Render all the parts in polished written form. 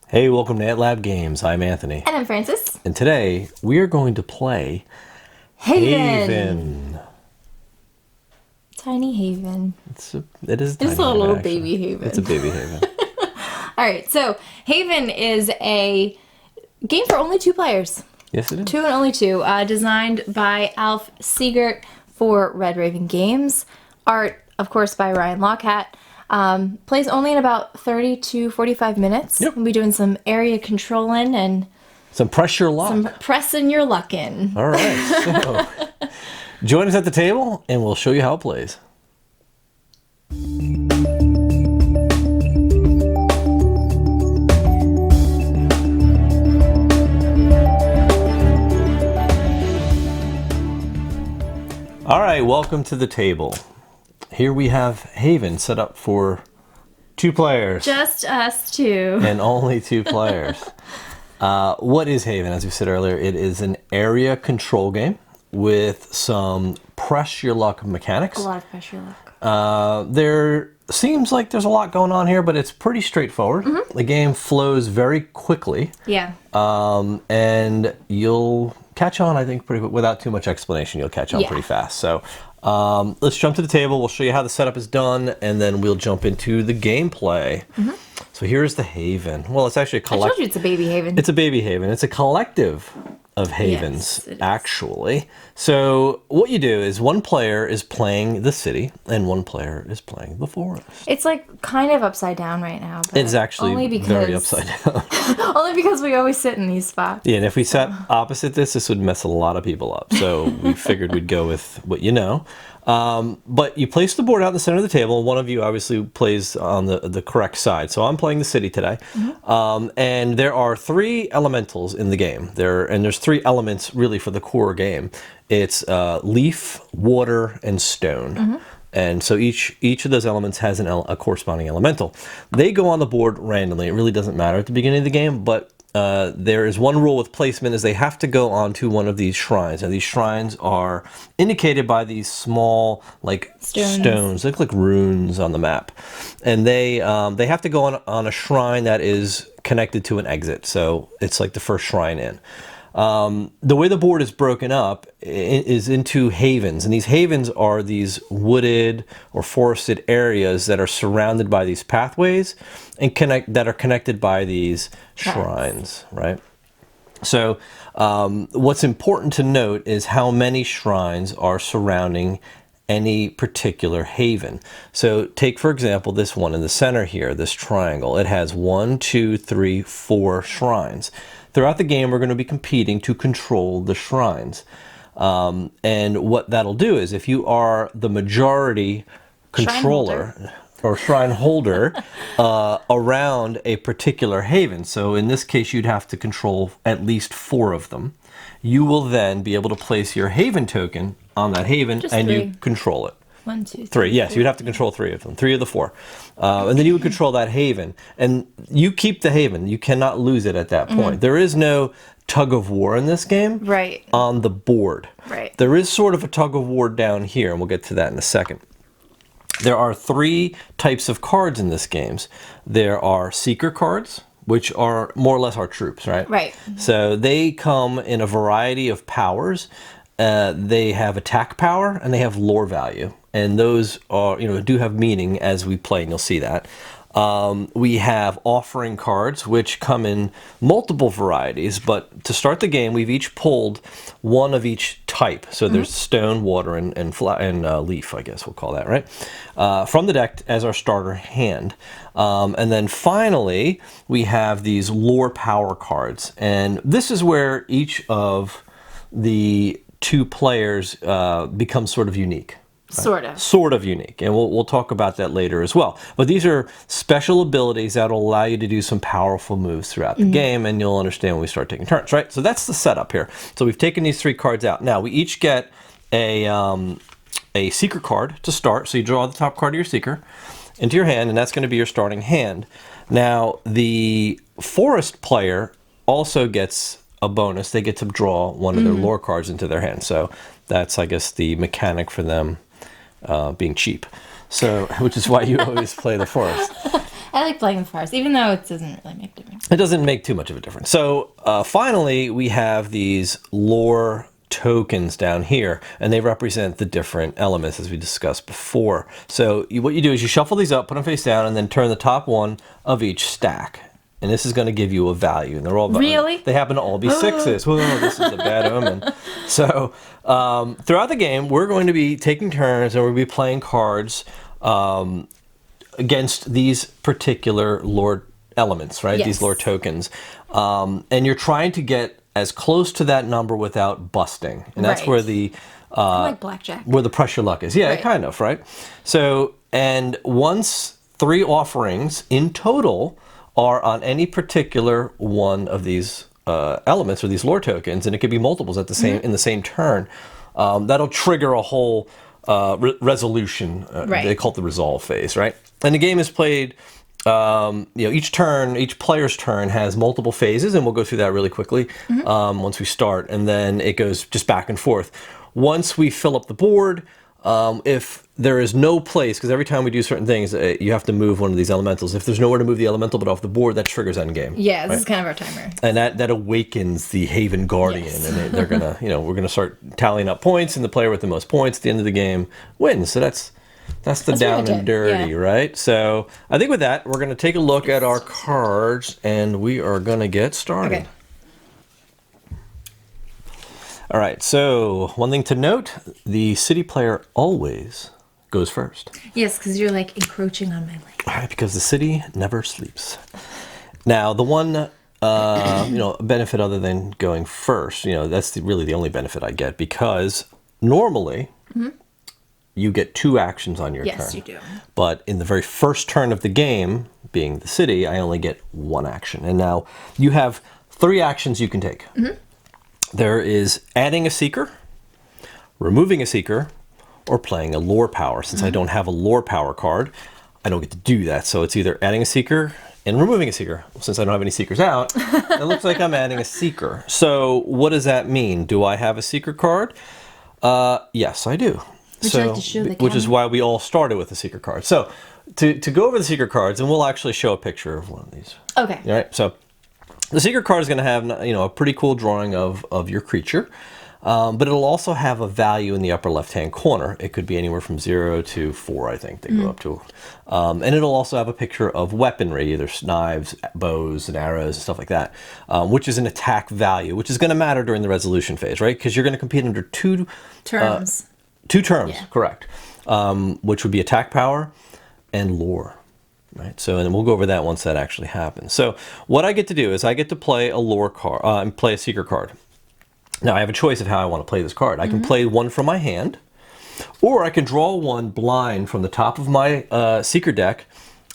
Hey, welcome to AntLab Games. I'm Anthony. And I'm Francis. And today we are going to play Haven. Tiny Haven. It is a tiny It's a Haven, little actually. baby Haven. It's a baby Haven. All right, so Haven is a game for only 2 players. Yes, it is. 2 and only 2. Designed by Alf Siegert for Red Raven Games. Art, of course, by Ryan Lockhart. Plays only in about 30 to 45 minutes. Yep. We'll be doing some area controlling and Some pressure luck. some pressing your luck in. All right. So, join us at the table and we'll show you how it plays. All right, welcome to the table. Here we have Haven set up for 2 players. Just us 2. And only 2 players. What is Haven? As we said earlier, it is an area control game with some press your luck mechanics. A lot of pressure luck. There seems like there's a lot going on here, but it's pretty straightforward. The game flows very quickly. Yeah. And you'll catch on, I think, pretty without too much explanation. You'll catch on pretty fast. So let's jump to the table. We'll show you how the setup is done, and then we'll jump into the gameplay. So here's the Haven. Well, it's actually a I told you it's a baby Haven. It's a baby Haven. It's a collective of havens, Yes, it is. actually. So what you do is one player is playing the city, and one player is playing the forest. It's like kind of upside down right now. But It's actually only because, very upside down. Only because we always sit in these spots. Yeah, and if we sat opposite this would mess a lot of people up. So we figured we'd go with what you know. But you place the board out in the center of the table. One of you obviously plays on the correct side. So I'm playing the city today. And there are 3 elementals in the game. There's 3 elements really for the core game. It's leaf, water, and stone. And so each of those elements has a corresponding elemental. They go on the board randomly. It really doesn't matter at the beginning of the game, but there is one rule with placement is they have to go onto one of these shrines. And these shrines are indicated by these small like stones. They look like runes on the map. And they have to go on a shrine that is connected to an exit. So it's like the first shrine in. The way the board is broken up is into havens, and these havens are these wooded or forested areas that are surrounded by these pathways and that are connected by these shrines, right? So what's important to note is how many shrines are surrounding any particular haven. So take, for example, this one in the center here, this triangle. It has 1, 2, 3, 4 shrines. Throughout the game, we're going to be competing to control the shrines. And what that'll do is if you are the majority controller or shrine holder around a particular haven, so in this case, you'd have to control at least 4 of them, you will then be able to place your haven token on that haven and 3. you control it. 1, 2, 3, yes, you'd have to control 3 of them, 3 of the 4. And then you would control that haven. And you keep the haven. You cannot lose it at that point. There is no tug of war in this game on the board. There is sort of a tug of war down here, and we'll get to that in a second. There are 3 types of cards in this game. There are seeker cards, which are more or less our troops, right? So they come in a variety of powers. They have attack power and they have lore value. And those are, do have meaning as we play, and you'll see that. We have offering cards, which come in multiple varieties. But to start the game, we've each pulled 1 of each type. So there's stone, water, and leaf, I guess we'll call that, right? From the deck as our starter hand. And then finally, we have these lore power cards. And this is where each of the 2 players becomes sort of unique. Sort of unique, and we'll talk about that later as well. But these are special abilities that will allow you to do some powerful moves throughout the game, and you'll understand when we start taking turns, right? So that's the setup here. So we've taken these 3 cards out. Now we each get a seeker card to start. So you draw the top card of your seeker into your hand, and that's going to be your starting hand. Now the forest player also gets a bonus. They get to draw one of their lore cards into their hand. So that's, I guess, the mechanic for them being cheap. So, which is why you always play the forest. I like playing with fires, even though it doesn't really make a difference. It doesn't make too much of a difference. So finally, we have these lore tokens down here, and they represent the different elements as we discussed before. So what you do is you shuffle these up, put them face down, and then turn the top one of each stack. And this is going to give you a value. And they're all really? They happen to all be sixes. Whoa, this is a bad omen. So throughout the game, we're going to be taking turns, and we'll be playing cards against these particular lore elements, right? Yes. These lore tokens. And you're trying to get as close to that number without busting. And that's Right. where the Like blackjack. where the pressure luck is. Yeah, Right. kind of, right? So, and once 3 offerings in total are on any particular one of these elements or these lore tokens, and it could be multiples at the same in the same turn, that'll trigger a whole resolution. Right. They call it the resolve phase, right? And the game is played. Each turn, each player's turn has multiple phases, and we'll go through that really quickly once we start, and then it goes just back and forth. Once we fill up the board, if there is no place, because every time we do certain things, you have to move one of these elementals. If there's nowhere to move the elemental but off the board, that triggers Endgame. Yeah, this is kind of our timer. And that awakens the Haven Guardian, Yes. and they're gonna, we're gonna start tallying up points, and the player with the most points at the end of the game wins. So that's the down pretty and good, dirty, yeah. right? So I think with that, we're going to take a look at our cards, and we are going to get started. Okay. All right, so one thing to note, the city player always goes first. Yes, because you're like encroaching on my leg. All right, because the city never sleeps. Now, the one benefit other than going first, that's really the only benefit I get, because normally you get 2 actions on your turn. Yes, you do. But in the very first turn of the game, being the city, I only get 1 action. And now you have 3 actions you can take. There is adding a seeker, removing a seeker, or playing a lore power. Since I don't have a lore power card, I don't get to do that. So it's either adding a seeker and removing a seeker. Since I don't have any seekers out, it looks like I'm adding a seeker. So what does that mean? Do I have a seeker card? Yes, I do. Would you like to show the Which is camera? why we all started with the seeker card. So to go over the seeker cards, and we'll actually show a picture of one of these. Okay. All right, so the secret card is going to have a pretty cool drawing of your creature, but it'll also have a value in the upper left-hand corner. It could be anywhere from 0 to 4, I think they go up to. And it'll also have a picture of weaponry, either knives, bows, and arrows, and stuff like that, which is an attack value, which is going to matter during the resolution phase, right? Because you're going to compete under 2 Terms. 2 terms, Yeah. correct, which would be attack power and lore. Right, so and we'll go over that once that actually happens. So what I get to do is I get to play a lore card and play a seeker card. Now I have a choice of how I want to play this card. I can play one from my hand, or I can draw one blind from the top of my seeker deck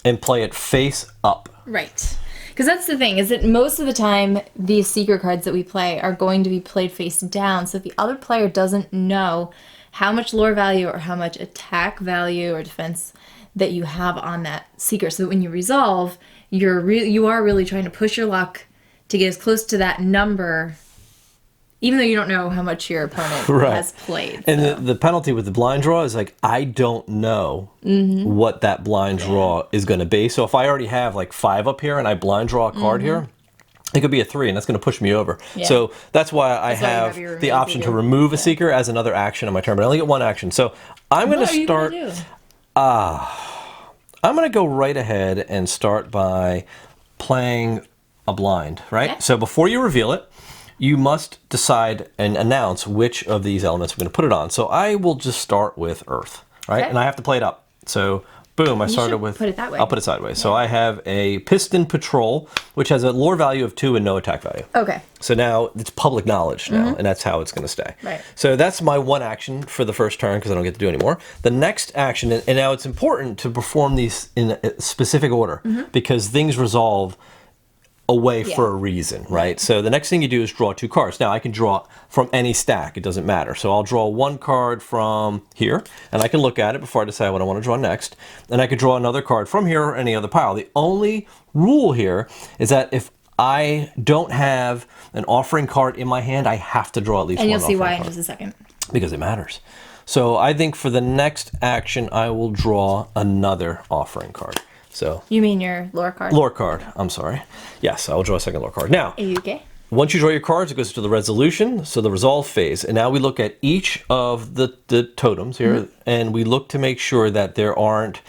and play it face up. Right. Because that's the thing, is that most of the time, these secret cards that we play are going to be played face down. So if the other player doesn't know how much lore value or how much attack value or defense that you have on that seeker, so that when you resolve, you are really trying to push your luck to get as close to that number, even though you don't know how much your opponent Right. has played. And so. the penalty with the blind draw is like, I don't know what that blind draw is going to be. So if I already have like 5 up here and I blind draw a card here, it could be a 3, and that's going to push me over. Yeah. So that's why I why you have have your the remove option to seeker. remove a seeker as another action on my turn, but I only get 1 action. So I'm going What to are you gonna start. do? I'm going to go right ahead and start by playing a blind, right? Okay. So before you reveal it, you must decide and announce which of these elements we're going to put it on. So I will just start with Earth, right? Okay. And I have to play it up. So boom, I started should with... put it that way. I'll put it sideways. So I have a Piston Patrol, which has a lore value of 2 and no attack value. Okay. So now it's public knowledge now, and that's how it's going to stay. Right. So that's my 1 action for the first turn because I don't get to do any more. The next action, and now it's important to perform these in a specific order because things resolve away for a reason, right? So the next thing you do is draw 2 cards. Now I can draw from any stack, it doesn't matter. So I'll draw 1 card from here, and I can look at it before I decide what I want to draw next. And I could draw another card from here or any other pile. The only rule here is that if I don't have an offering card in my hand, I have to draw at least And one you'll see offering why in card. just a second. Because it matters. So I think for the next action, I will draw another offering card. So You mean your lore card? lore card. I'm sorry. Yes, I will draw a second lore card. Now, Okay. once you draw your cards, it goes to the resolution, so the resolve phase. And now we look at each of the totems here, and we look to make sure that there aren't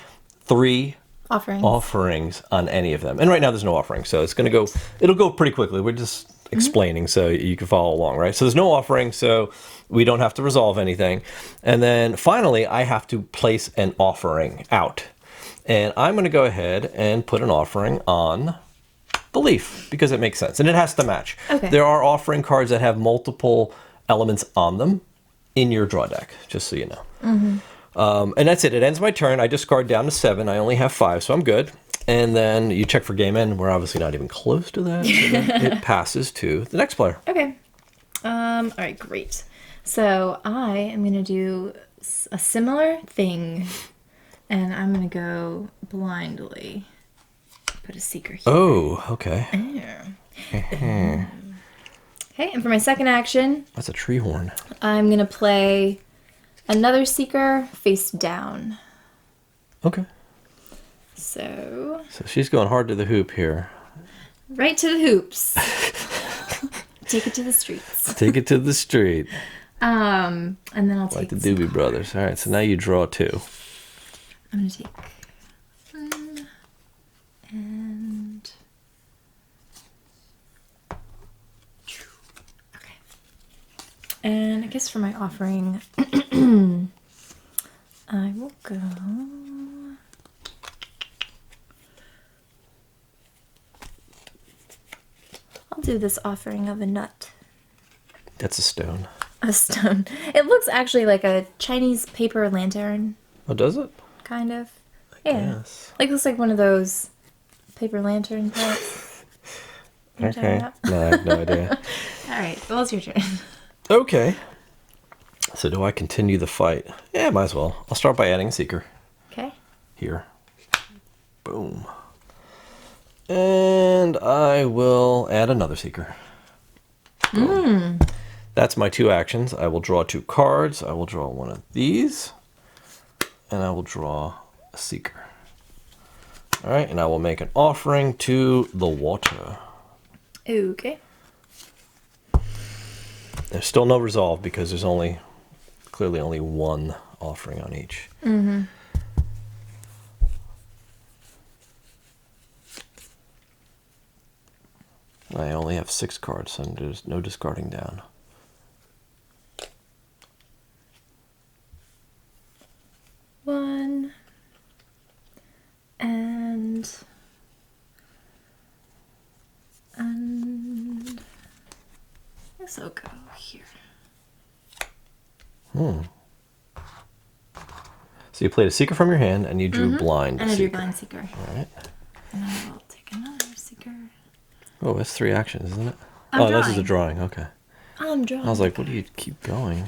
3 Offerings. offerings on any of them. And right now there's no offering, so it's going to go, it'll go pretty quickly. We're just explaining so you can follow along, right? So there's no offering, so we don't have to resolve anything. And then finally, I have to place an offering out. And I'm going to go ahead and put an offering on the leaf because it makes sense and it has to match. Okay. There are offering cards that have multiple elements on them in your draw deck, just so you know. And that's it. It ends my turn. I discard down to 7. I only have 5, so I'm good. And then you check for game end. We're obviously not even close to that. So then it passes to the next player. Okay. All right, great. So I am going to do a similar thing, and I'm going to go blindly. Put a seeker here. Oh, okay. Okay, and for my second action, That's a tree horn. I'm going to play another seeker face down. Okay. So, So she's going hard to the hoop here. right to the hoops. Take it to the streets. Take it to the street. And then I'll Like take the some- Doobie Brothers. All right, so now you draw 2. I'm going to take 1 and... Okay. And I guess for my offering, I will go... I'll do this offering of a nut. That's a stone. A stone. It looks actually like a Chinese paper lantern, Oh, does it? kind of. Yeah. Yes. Like, looks like one of those paper lantern parts. You know what I'm Okay. talking about? No, I have no idea. All right. Well, it's your turn. Okay. So do I continue the fight? Yeah, might as well. I'll start by adding a seeker Okay. here. Boom. And I will add another seeker. Boom. That's my 2 actions. I will draw 2 cards. I will draw one of these. And I will draw a seeker. All right, and I will make an offering to the water. Okay. There's still no resolve because there's clearly only 1 offering on each. I only have 6 cards, so there's no discarding down. One. And I guess I'll go here. So you played a seeker from your hand and you drew blind And I drew seeker. blind seeker. All right. And I will take another seeker. Oh, that's 3 actions, isn't it? I'm This is a drawing. drawing. Okay. I'm drawing. I was like, what do you keep going?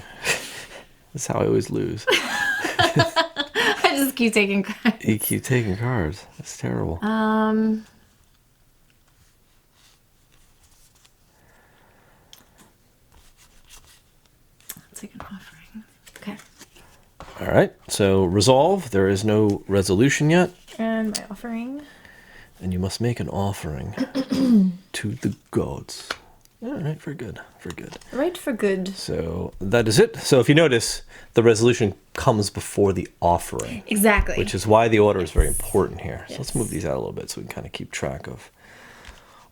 That's how I always lose. I just keep taking cards. You keep taking cards. That's terrible. I'll take an offering. Okay. All right. So resolve. There is no resolution yet. And my offering. And you must make an offering to the gods. All right. Very good. Very good. Right for good. So that is it. So if you notice, the resolution comes before the offering, Exactly. which is why the order is very important here. So let's Yes. move these out a little bit so we can kind of keep track of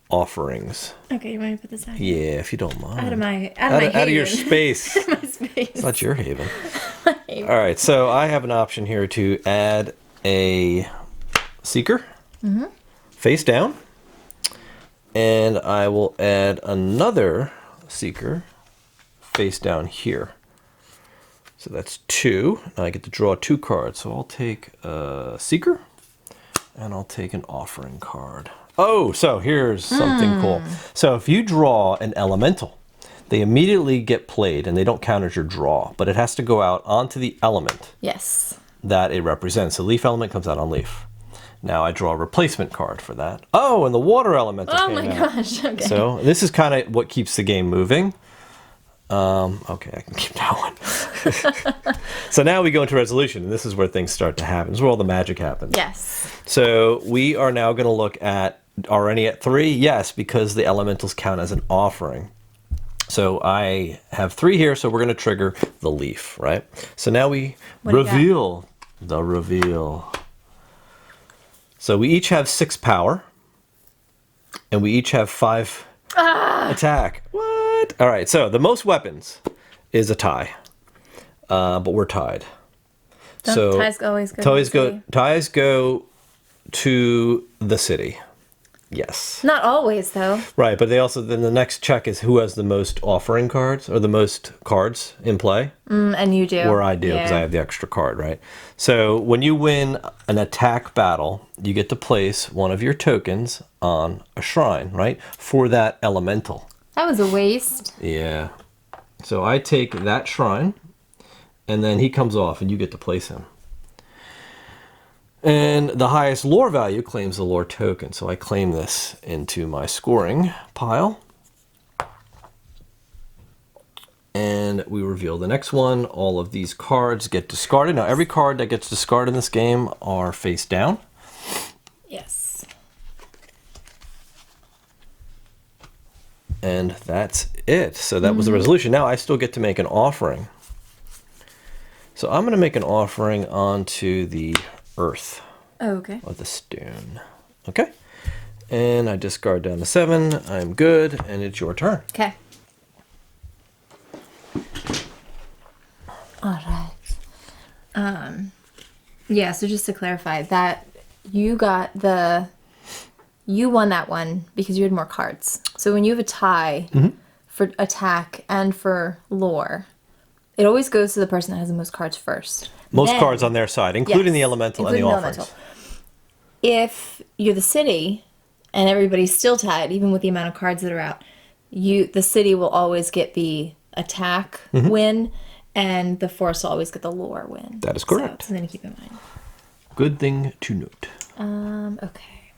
offerings. Okay, you want me to put this out? Yeah, if you don't mind. Out of my out of your haven. space. My space. It's not your haven. haven. All right, so I have an option here to add a seeker face down, and I will add another seeker face down here. So that's 2. Now I get to draw 2 cards. So I'll take a seeker, and I'll take an offering card. Oh, so here's something cool. So if you draw an elemental, they immediately get played and they don't count as your draw, but it has to go out onto the element Yes. that it represents. The leaf element comes out on leaf. Now I draw a replacement card for that. Oh, and the water elemental Oh came my out. gosh. Okay. So this is kind of what keeps the game moving. Okay, I can keep that one. So now we go into resolution, and this is where things start to happen. This is where all the magic happens. Yes. So we are now going to look at, already at 3? Yes, because the elementals count as an offering. So I have 3 here, so we're going to trigger the leaf, right? So now we reveal the reveal. So we each have 6 power, and we each have 5 attack. What? All right, so the most weapons is a tie, but we're tied. Don't ties always go ties go to the city. Yes. Not always, though. Right, but they also, then the next check is who has the most offering cards, or the most cards in play. And you do. Or I do, because I have the extra card, right? So when you win an attack battle, you get to place one of your tokens on a shrine, right? For that elemental. That was a waste. Yeah. So I take that shrine, and then he comes off, and you get to place him. And the highest lore value claims the lore token. So I claim this into my scoring pile. And we reveal the next one. All of these cards get discarded. Now, every card that gets discarded in this game are face down. Yes. And that's it. So that was the resolution. Now I still get to make an offering. So I'm going to make an offering onto the earth. Oh, okay. Or the stone. Okay. And I discard down to 7. I'm good. And it's your turn. Okay. All right. Yeah, so just to clarify, that you won that one because you had more cards. So when you have a tie for attack and for lore, it always goes to the person that has the most cards first. Most cards on their side, including the elemental and the offerings. If you're the city and everybody's still tied, even with the amount of cards that are out, the city will always get the attack win, and the force will always get the lore win. That is correct. So something to keep in mind. Good thing to note. Okay.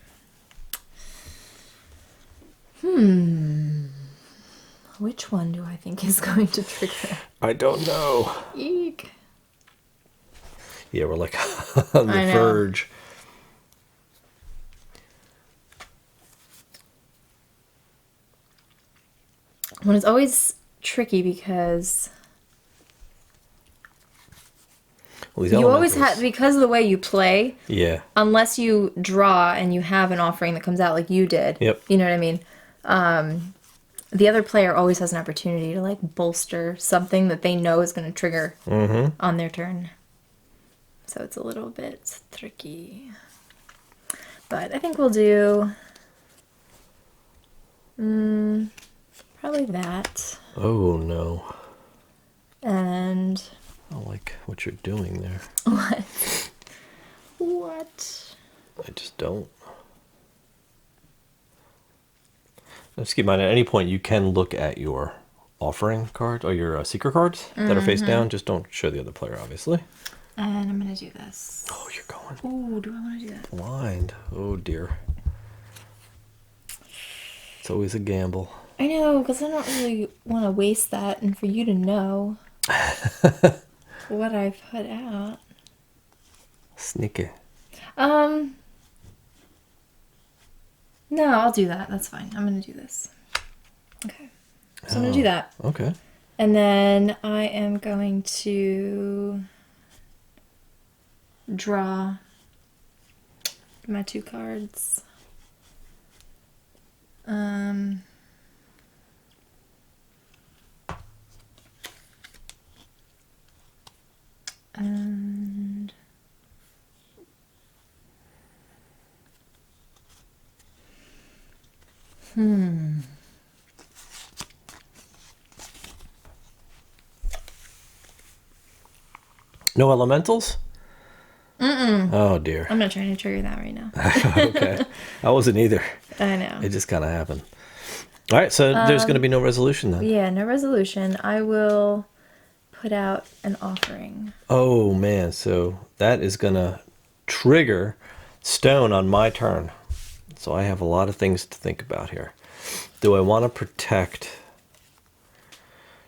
Which one do I think is going to trigger? I don't know. Eek. Yeah, we're like on the verge. Well, it's always tricky because you always have, because of the way you play. Yeah. Unless you draw and you have an offering that comes out like you did. Yep. You know what I mean? The other player always has an opportunity to like bolster something that they know is going to trigger on their turn. So it's a little bit tricky. But I think we'll do probably that. Oh, no. And I don't like what you're doing there. what? What? I just don't. Just keep in mind, at any point you can look at your offering card or your secret cards that are face down. Just don't show the other player, obviously. And I'm going to do this. Oh, you're going. Oh, do I want to do that? Blind. Oh, dear. It's always a gamble. I know, because I don't really want to waste that and for you to know what I put out. Sneaky. No, I'll do that. That's fine. I'm going to do this. Okay. So I'm going to do that. Okay. And then I am going to draw my 2 cards. And No elementals? Oh, dear. I'm not trying to trigger that right now. Okay. I wasn't either. I know. It just kind of happened. All right, so there's going to be no resolution then. Yeah, no resolution. I will put out an offering. Oh, man. So that is going to trigger stone on my turn. So I have a lot of things to think about here. Do I want to protect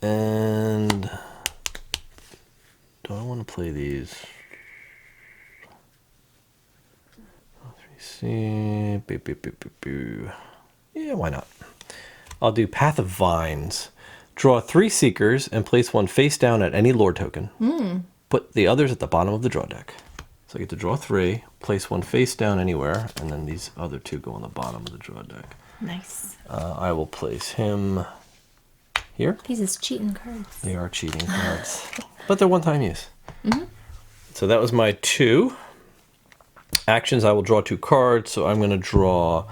And do I want to play these? See, yeah, why not? I'll do Path of Vines. Draw 3 Seekers and place one face down at any lore token. Put the others at the bottom of the draw deck. So I get to draw 3, place one face down anywhere, and then these other 2 go on the bottom of the draw deck. Nice. I will place him here. These is cheating cards. They are cheating cards, but they're one-time use. So that was my 2 actions. I will draw 2 cards. So I'm going to draw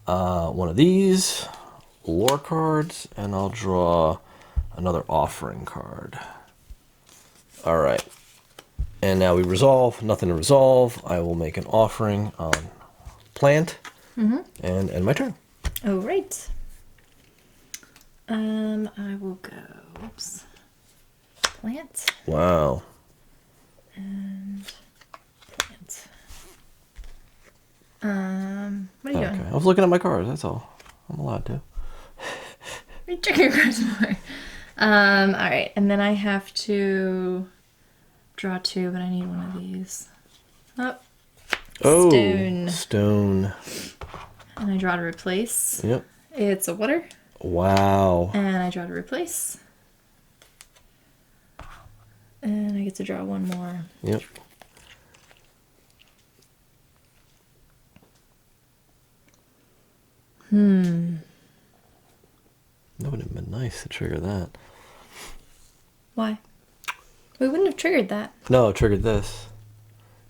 one of these lore cards, and I'll draw another offering card. All right. And now we resolve. Nothing to resolve. I will make an offering on plant and end my turn. All right. I will go. Oops. Plant Wow. and plant. What are you doing? Okay. I was looking at my cards. That's all. I'm allowed to. You're checking your cards more. All right, and then I have to draw 2, but I need one of these. Oh, Stone. stone. And I draw to replace. Yep. It's a water. Wow. And I draw to replace. And I get to draw 1 more. Yep. That would have been nice to trigger that. Why? We wouldn't have triggered that. No, it triggered this.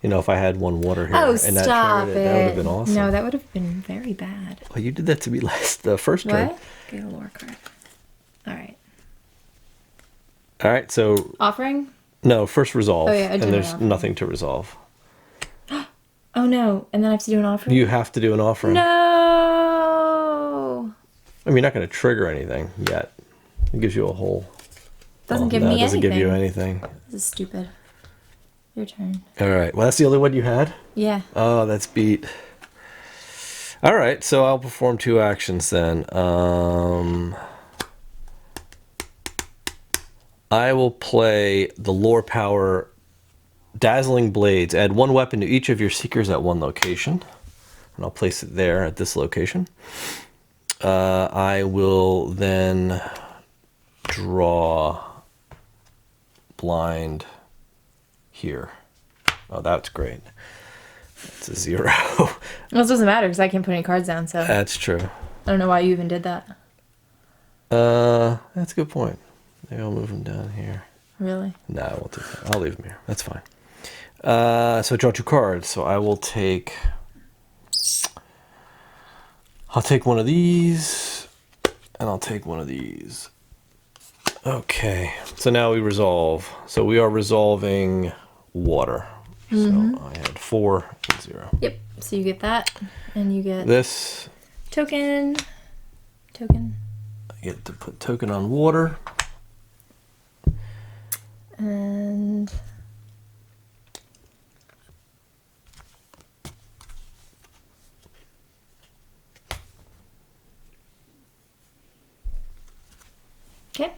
You know, if I had 1 water here Oh, and that stop triggered it. that would have been awesome. No, that would have been very bad. Well, you did that to me the first turn. What? Get a lore card. All right. All right, so Offering? no, first resolve. Oh, yeah, I and did there's an offering. nothing to resolve. Oh, no. And then I have to do an offering? You have to do an offering. No! I mean, you're not going to trigger anything yet. It gives you a whole. Doesn't give no, me it doesn't anything. give you anything. This is stupid. Your turn. All right. Well, that's the only one you had? Yeah. Oh, that's beat. All right, so I'll perform 2 actions then. I will play the lore power Dazzling Blades. Add 1 weapon to each of your seekers at 1 location. And I'll place it there at this location. I will then draw blind here. Oh, that's great. It's a 0. Well, it doesn't matter because I can't put any cards down, so That's true. I don't know why you even did that. That's a good point. Maybe I'll move them down here. Really? No, I won't do that. I'll leave them here. That's fine. So I draw 2 cards. So I will take. I'll take one of these, and I'll take one of these. Okay. So now we resolve. So we are resolving water. So I had 4 and 0. Yep. So you get that, and you get This. token. I get to put token on water. And okay.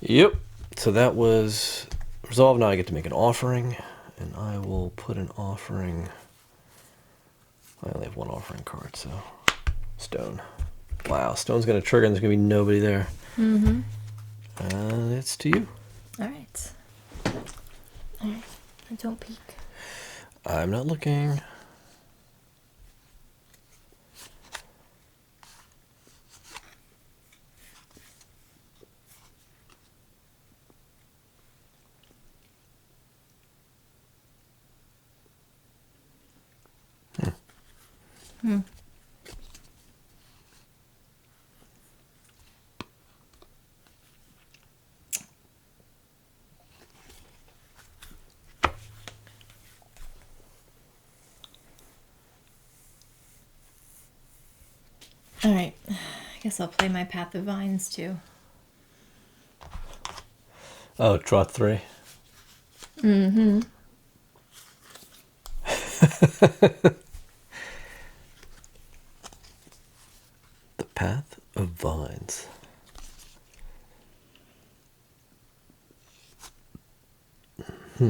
Yep. So that was resolved. Now I get to make an offering, and I will put an offering. I only have 1 offering card, so stone. Wow, stone's gonna trigger, and there's gonna be nobody there. And it's to you. All right. Don't peek. I'm not looking. All right. I guess I'll play my Path of Vines too. Oh, draw 3. The Path of Vines. All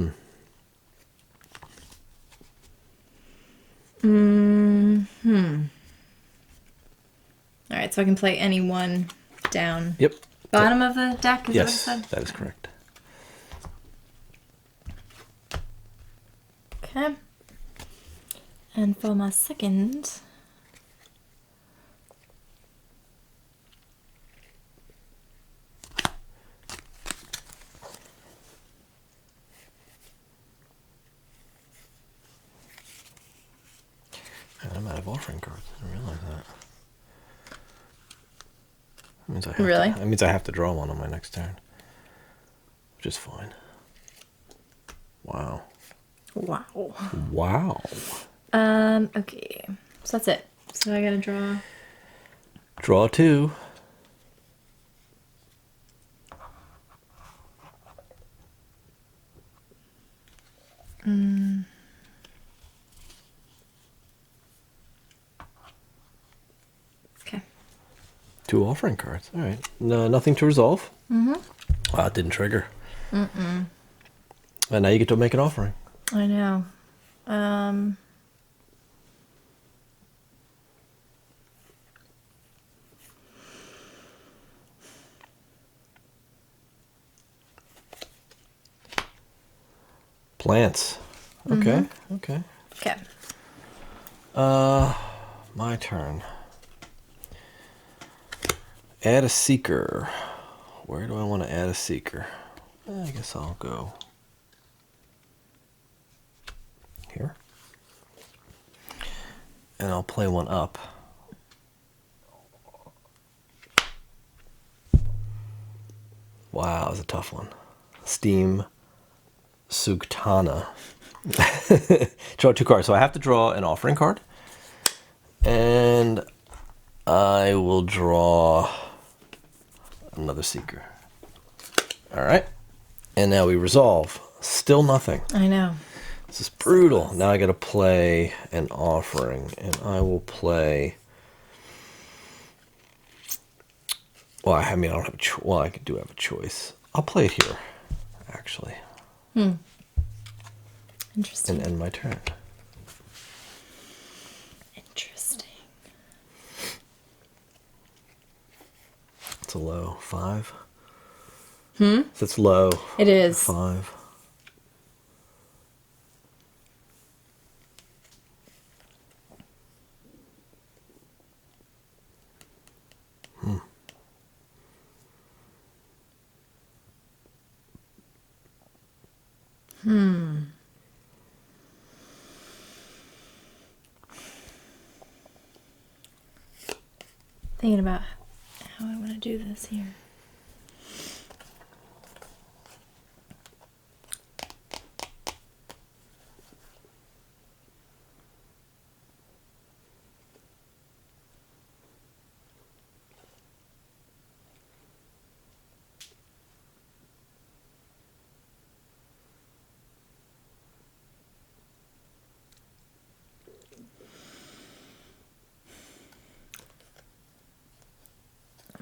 right, so I can play any one down. Yep. Bottom of the deck, is Yes, that what it said? that is correct. Okay. And for my second, Man, I'm out of offering cards. I didn't realize that. Really? That means I have to draw one on my next turn, which is fine. Wow. wow. Wow. Okay. So that's it. So I gotta draw. Draw 2. Okay. 2 offering cards. All right. No, nothing to resolve. Mm-hmm. It didn't trigger. Mm-mm. And now you get to make an offering. I know. Plants. Okay. Okay. Okay. My turn. Add a seeker. Where do I want to add a seeker? I guess I'll go here. And I'll play one up. Wow, that was a tough one. Steam Sugtana. Draw 2 cards. So I have to draw an offering card. And I will draw another seeker. All right. And now we resolve. Still nothing. I know. This is brutal. Now I got to play an offering. And I will play... Well, I mean, I don't have a choice. Well, I do have a choice. I'll play it here, actually. Interesting. And end my turn. Interesting. It's a low 5. That's low. It is. 5. Thinking about how I want to do this here.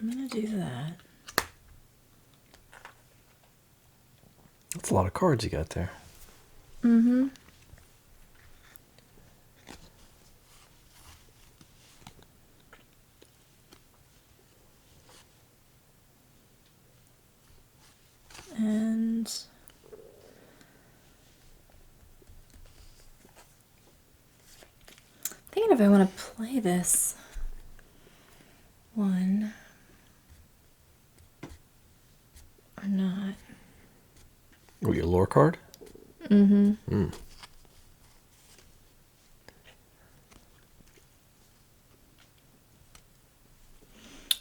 I'm gonna do that. That's a lot of cards you got there. Mm-hmm. And thinking if I want to play this one or not. Oh, your lore card? Mm-hmm.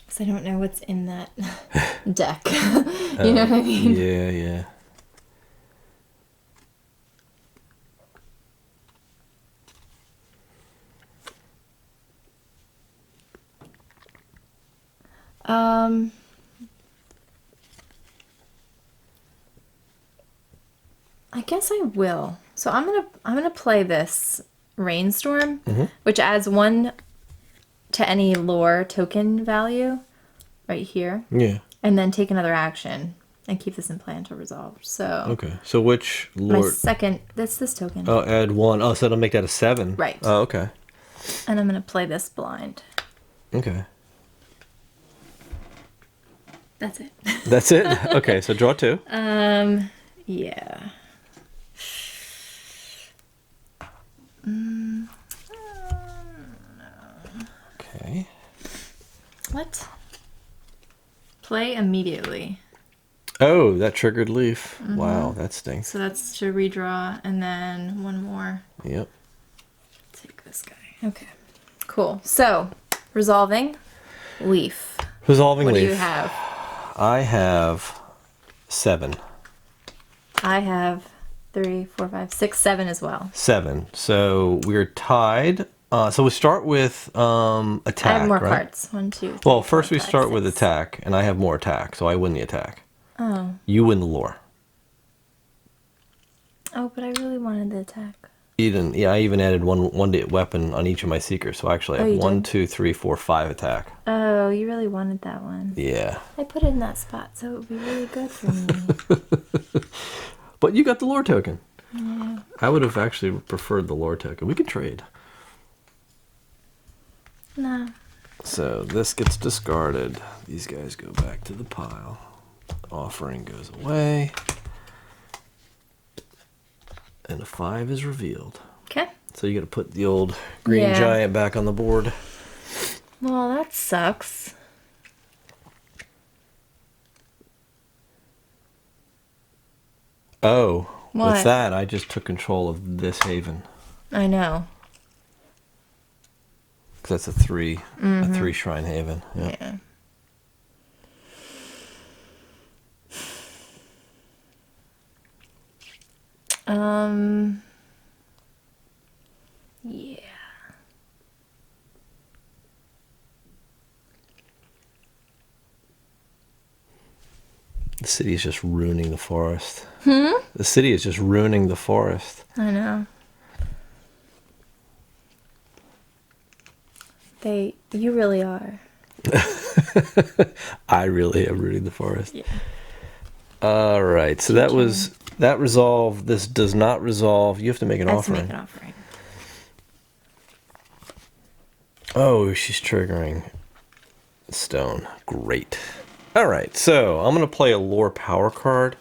Because I don't know what's in that deck. You know what I mean? Yeah, yeah. I guess I will. So I'm gonna play this Rainstorm, which adds 1 to any lore token value right here, Yeah. and then take another action. and keep this in play until resolved. So Okay. So which my lord? second, that's this token. Oh, add 1. Oh, so it'll make that a 7. Right. Oh, okay. And I'm going to play this blind. Okay. That's it. That's it? Okay, so draw 2. Yeah. Okay. What? Play immediately. Oh, that triggered leaf. Wow, that stinks. So that's to redraw, and then one more. Yep. Take this guy. Okay. Cool. So, resolving leaf. Resolving What leaf. do you have? I have 7. I have 3, 4, 5, 6, 7 as well. 7. So we're tied. So we start with attack. I have more right? cards. 1, 2, 3, Well, first 4, we 5, start with 6. attack, and I have more attack, so I win the attack. Oh. You win the lore. Oh, but I really wanted the attack. You didn't. Yeah, I even added one weapon on each of my seekers, so actually I have you 1, did? 2, 3, 4, 5 attack. Oh, you really wanted that one. Yeah. I put it in that spot, so it would be really good for me. But you got the lore token. Yeah. I would have actually preferred the lore token. We could trade. No. So this gets discarded. These guys go back to the pile. Offering goes away. And a 5 is revealed. Okay. So you got to put the old green Yeah. giant back on the board. Well, that sucks. Oh, What? with that, I just took control of this haven. I know. Because that's a 3 shrine haven. Yeah. Yeah. Yeah. The city is just ruining the forest. The city is just ruining the forest. I know. You really are. I really am ruining the forest. Yeah. All right, so that resolved. This does not resolve. You have to make an I have to offering. make an offering. Oh, she's triggering stone. Great. All right, so I'm going to play a lore power card,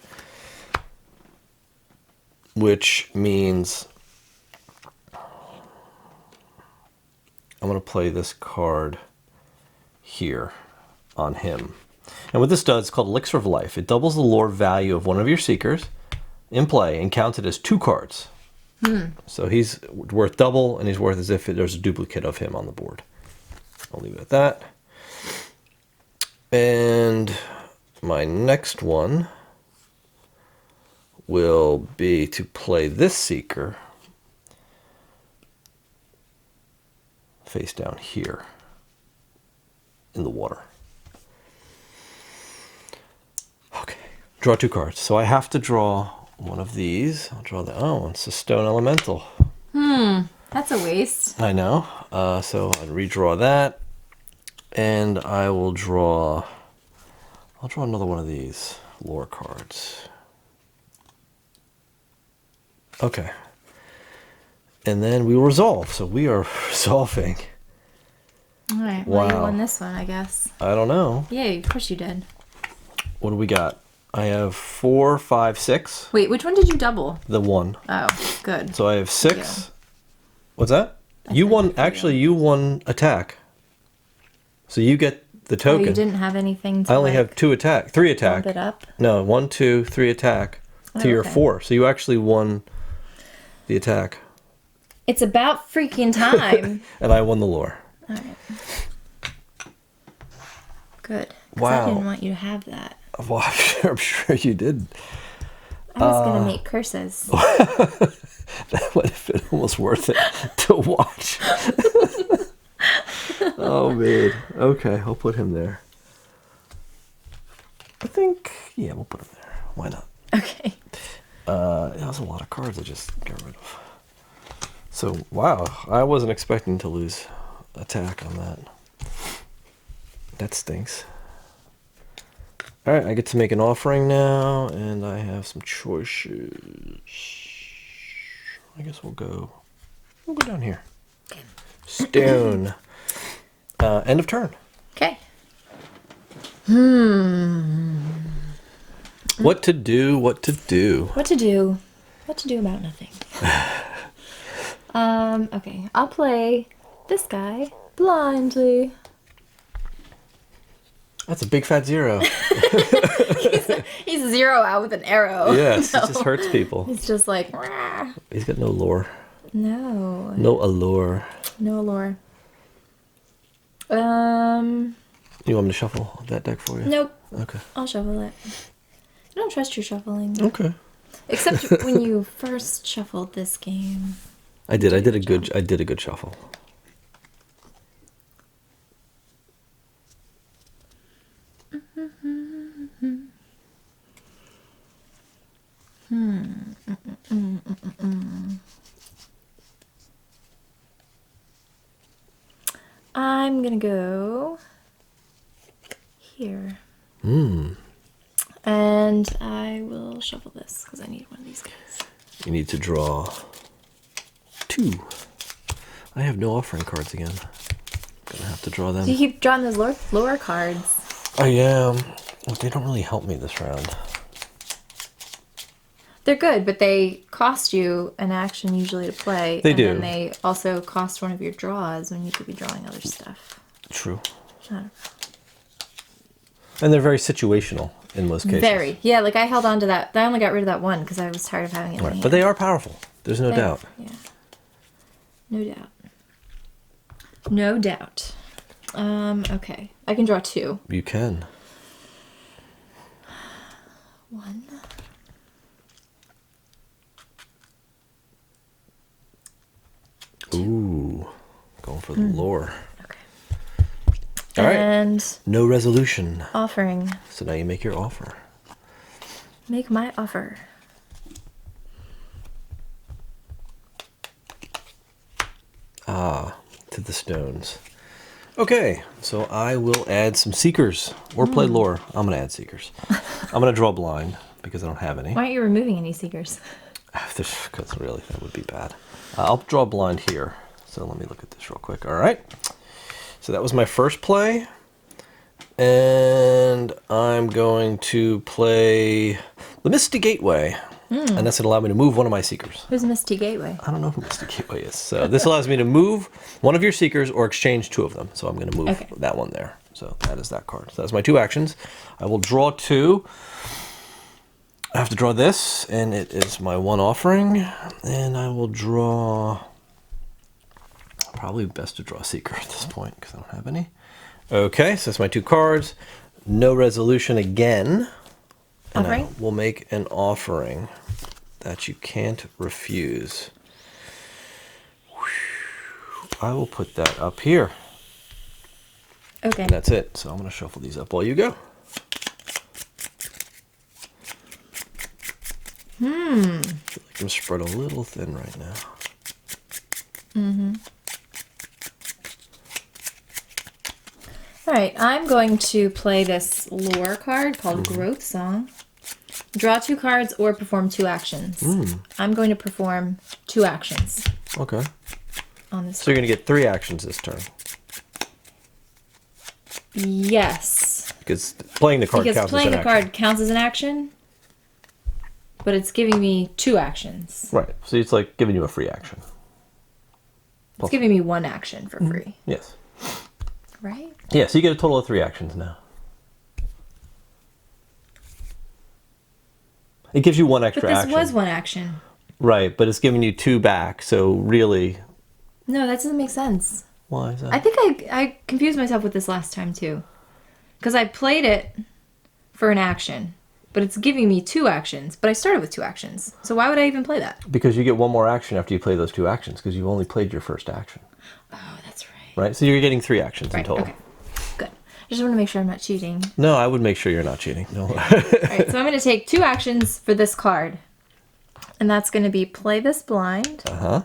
which means I'm going to play this card here on him. And what this does, it's called Elixir of Life. It doubles the lore value of one of your seekers in play and counts it as 2 cards. So he's worth double, and he's worth as if there's a duplicate of him on the board. I'll leave it at that. And my next one will be to play this seeker face down here in the water. Okay, draw 2 cards. So I have to draw one of these. I'll draw the, oh, it's a stone elemental. That's a waste. I know. So I'll redraw that, and I'll draw another one of these lore cards. Okay. And then we will resolve. So we are resolving. All right. Well, you Wow. won this one, I guess. I don't know. Yeah, of course you did. What do we got? I have 4, 5, 6. Wait, which one did you double? The 1. Oh, good. So I have 6. Yeah. What's that? You said won. good for Actually, you won attack. So you get the Oh, token. you didn't have anything to I only have 2 attack. 3 attack. bump it up? No, 1, 2, 3 attack to Oh, your okay. 4. So you actually won the attack, It's about freaking time. and I won the lore. All right. Good. 'Cause Wow. I didn't want you to have that. Well, I'm sure you did. I was going to make curses. That would have been almost worth it to watch. Oh man. Okay, I'll put him there. I think, yeah, we'll put him there. Why not? Okay. That was a lot of cards I just got rid of. So, wow, I wasn't expecting to lose attack on that. That stinks. All right, I get to make an offering now, and I have some choices. I guess we'll go down here. Stone. End of turn. Okay. What to do? What to do? What to do? What to do about nothing. Okay. I'll play this guy blindly. That's a big fat 0. He's 0 out with an arrow. Yes, No. it just hurts people. He's just like, "Rah." He's got no lore. No. No allure. No allure. You want me to shuffle that deck for you? Nope. Okay. I'll shuffle it. I don't trust your shuffling. Okay. Except when you first shuffled this game. I did a good shuffle. I'm gonna go here. And I will shuffle this because I need one of these guys. You need to draw 2. I have no offering cards again. Gonna have to draw them. So you keep drawing those lower cards. I am. But they don't really help me this round. They're good, but they cost you an action usually to play. They and do. And they also cost one of your draws when you could be drawing other stuff. True. I don't know. And they're very situational in most cases. Very. Yeah, like I held on to that. I only got rid of that one because I was tired of having it in my Right. hand. But they are powerful. There's no doubt. Yeah. No doubt. No doubt. Okay. I can draw 2. You can. 1. Ooh. Going for the lore. Okay. All right. And No resolution. offering. So now you make your offer. Make my offer. To the stones. Okay, so I will add some seekers or play lore. I'm gonna add seekers. I'm gonna draw blind because I don't have any. Why aren't you removing any seekers? Because really, that would be bad. I'll draw blind here. So let me look at this real quick. All right. So that was my first play. And I'm going to play the Misty Gateway. And that's going to allow me to move one of my seekers. Who's Misty Gateway? I don't know who Misty Gateway is. So this allows me to move one of your seekers or exchange 2 of them. So I'm going to move that one there. So that is that card. So that's my 2 actions. I will draw 2. I have to draw this, and it is my 1 offering. And I will draw... Probably best to draw a seeker at this point because I don't have any. Okay, so that's my 2 cards. No resolution again. And I will make an offering that you can't refuse. I will put that up here. Okay. And that's it. So I'm going to shuffle these up while you go. I feel like I'm spread a little thin right now. All right, I'm going to play this lore card called Growth Song. Draw 2 cards or perform 2 actions. I'm going to perform 2 actions Okay. on this. So you're going to get 3 actions this turn. Yes. Because playing the card Because counts playing as the an card action. counts as an action, but it's giving me 2 actions. Right. So it's like giving you a free action. It's giving me 1 action for free, Yes. right? Yeah, so you get a total of 3 actions now. It gives you 1 But extra this action. was 1 action. Right, but it's giving you 2 back, so really... No, that doesn't make sense. Why is that? I think I confused myself with this last time too. Because I played it for an action, but it's giving me 2 actions. But I started with 2 actions. So why would I even play that? Because you get 1 more action after you play those 2 actions, because you've only played your first action. Oh, that's right. Right? So you're getting 3 actions in Right, total. okay. Good. I just want to make sure I'm not cheating. No, I would make sure you're not cheating. No. Alright, so I'm going to take 2 actions for this card. And that's going to be play this blind Uh-huh.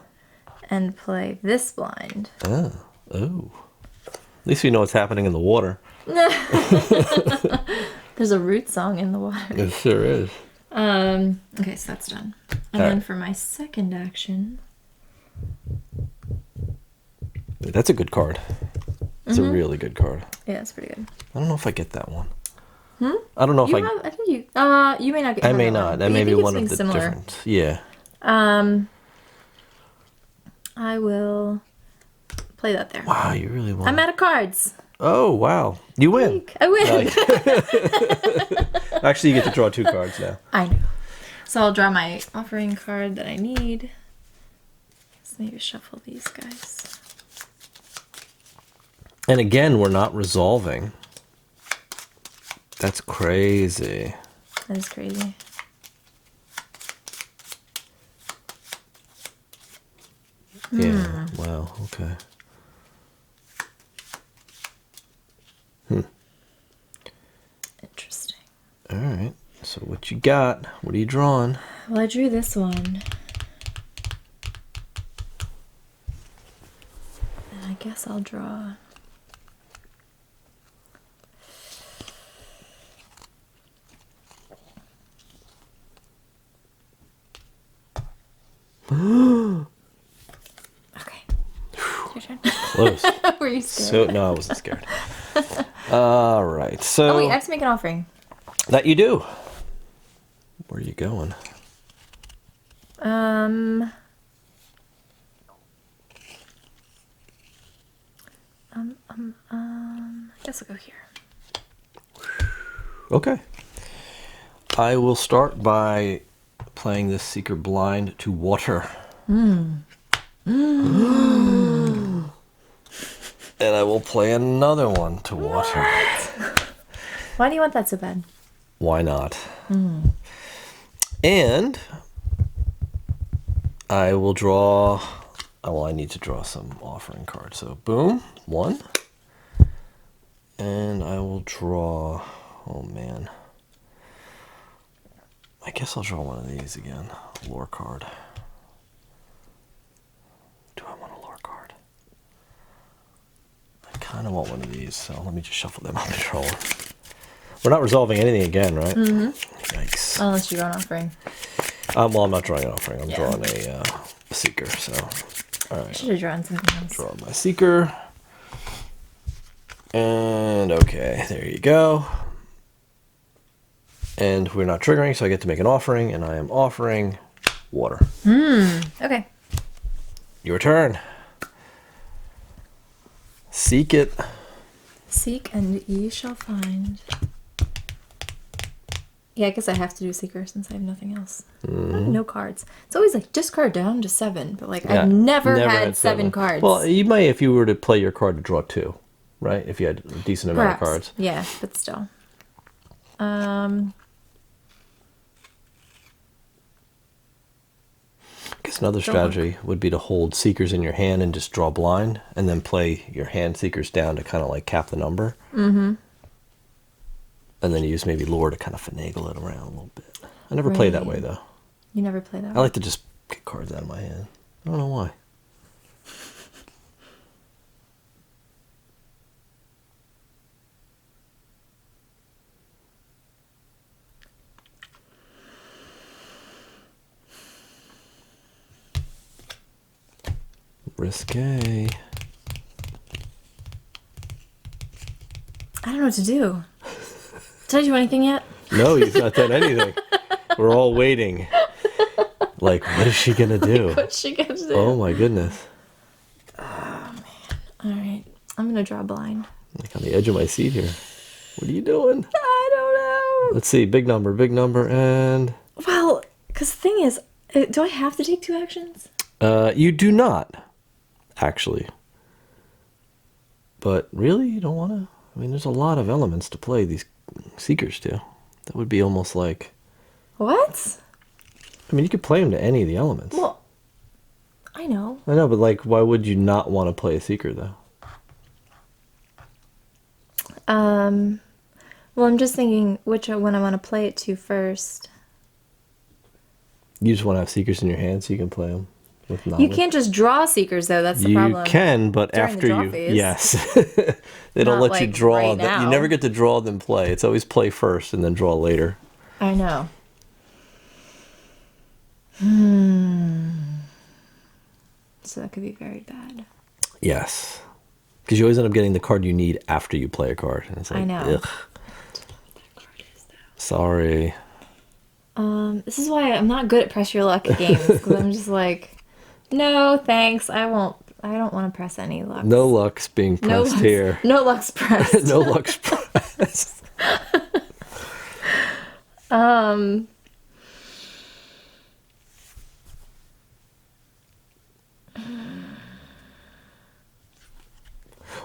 and play this blind. Oh. At least you know what's happening in the water. The There's a root song in the water. It sure is. Okay, so that's done. And All then right. for my second action... That's a good card. It's a really good card. Yeah, it's pretty good. I don't know if I get that one. I don't know if You I... have, I think you... you may not get I may that not. one, That but may you be think it's one of something the similar. different... Yeah. I will play that there. Wow, you really won. I'm out of cards. Oh, wow. You win. I win. Actually, you get to draw 2 cards now. I know. So I'll draw my offering card that I need. Let's maybe shuffle these guys. And again, we're not resolving. That's crazy. That is crazy. Yeah. Wow. Okay. Interesting. All right. So what you got? What are you drawing? Well, I drew this one. And I guess I'll draw... Okay. Your turn. Close. Were you scared? So no, I wasn't scared. All right. So Oh wait, I have to make an offering. that you do. Where are you going? I guess I'll go here. Okay. I will start by playing this Seeker Blind to water. And I will play another one to water. Why do you want that so bad? Why not? And I will draw... Oh, well, I need to draw some offering cards. So, boom, 1. And I will draw... Oh, man. I guess I'll draw one of these again. Lore card. Do I want a lore card? I kind of want one of these, so let me just shuffle them up and draw one. We're not resolving anything again, right? Yikes. Unless you draw an offering. Well, I'm not drawing an offering. I'm Yeah. drawing a Seeker, so... All right. Should have drawn something else. Draw my Seeker. And okay, there you go. And we're not triggering, so I get to make an offering, and I am offering water. Okay. Your turn. Seek it. Seek and ye shall find. Yeah, I guess I have to do Seeker since I have nothing else. I have no cards. It's always like discard down to 7, but like Yeah, I've never had 7 cards. Well, you might if you were to play your card to draw 2, right? If you had a decent amount of cards. Yeah, but still. I guess another strategy would be to hold Seekers in your hand and just draw blind, and then play your hand Seekers down to kind of like cap the number. Mm-hmm. And then use maybe Lore to kind of finagle it around a little bit. I never play that way, though. You never play that I way? like to just get cards out of my hand. I don't know why. Risque. I don't know what to do. Did I do anything yet? No, you've not done anything. We're all waiting. Like, what is she gonna do? What's she gonna do? Oh my goodness. Alright. I'm gonna draw blind. Like on the edge of my seat here. What are you doing? I don't know. Let's see. Big number, and... Well, because the thing is, do I have to take 2 actions? You do not, actually. But really, you don't want to... I mean, there's a lot of elements to play these Seekers to. That would be almost like... What? I mean, you could play them to any of the elements. Well, I know. I know, but like, why would you not want to play a Seeker, though? Well, I'm just thinking which one I want to play it to first. You just want to have Seekers in your hand so you can play them. with You knowledge. can't just draw seekers though. That's the You problem. can, but During the after draw you, phase. yes, they don't Not, let you like, draw. right You now. never get to draw then play. It's always play first and then draw later. I know. So that could be very bad. Yes, because you always end up getting the card you need after you play a card. And it's like, I know. ugh, I don't know what that card is, though. sorry. This is why I'm not good at press your luck games, because I'm just like, no, thanks. I won't. I don't want to press any luck. No luck's being pressed here. No luck's pressed. No luck's pressed.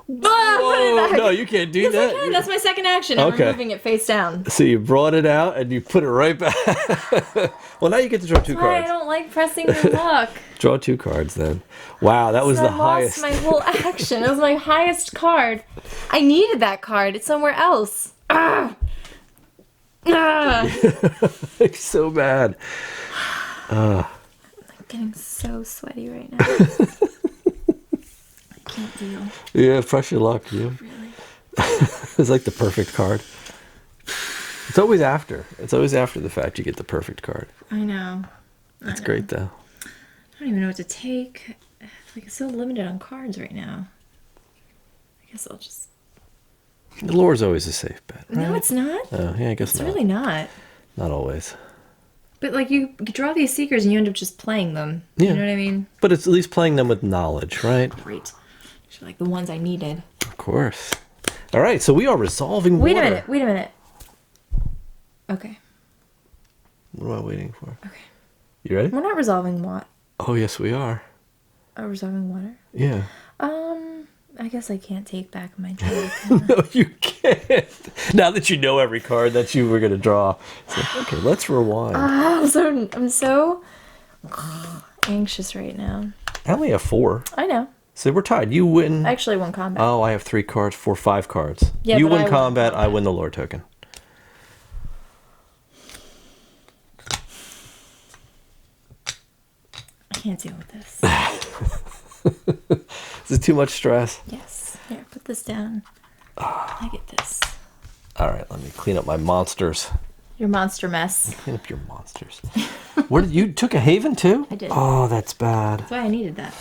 Whoa, no, you can't do Yes, that. I can. That's my second action. I'm Okay. removing it face down. So you brought it out and you put it right back. Well, now you get to draw two That's why I cards. don't like pressing the luck. Draw two cards then. Wow, that was So the I lost highest. my whole action. It was my highest card. I needed that card. It's somewhere else. Ah! Ah! It's so bad. I'm getting so sweaty right now. I can't deal. Yeah, press your luck. Yeah. Really. It's like the perfect card. It's always after. It's always after the fact you get the perfect card. I know. That's great though. I don't even know what to take. Like, it's so limited on cards right now. I guess I'll just. The lore's always a safe bet, right? No, it's not. Oh, yeah, I guess It's not. really not. Not always. But like you draw these seekers and you end up just playing them. Yeah. You know what I mean? But it's at least playing them with knowledge, right? Great. These are like the ones I needed. Of course. All right, so we are resolving Wait water. a minute. Okay. What am I waiting for? Okay. You ready? We're not resolving what? Oh, yes, we are. Resolving water? Yeah. I guess I can't take back my joke. No, you can't. Now that you know every card that you were going to draw. It's like, okay, let's rewind. I'm so anxious right now. I only have 4. I know. So we're tied. You win. I actually won combat. Oh, I have 3 cards for 5 cards. Yeah, you but I win won combat, I combat. win the lore token. I can't deal with this. Is it too much stress? Yes. Here, put this down. I get this. All right, let me clean up my monsters. Your monster mess. Clean up your monsters. Where did you took a haven too? I did. Oh, that's bad. That's why I needed that.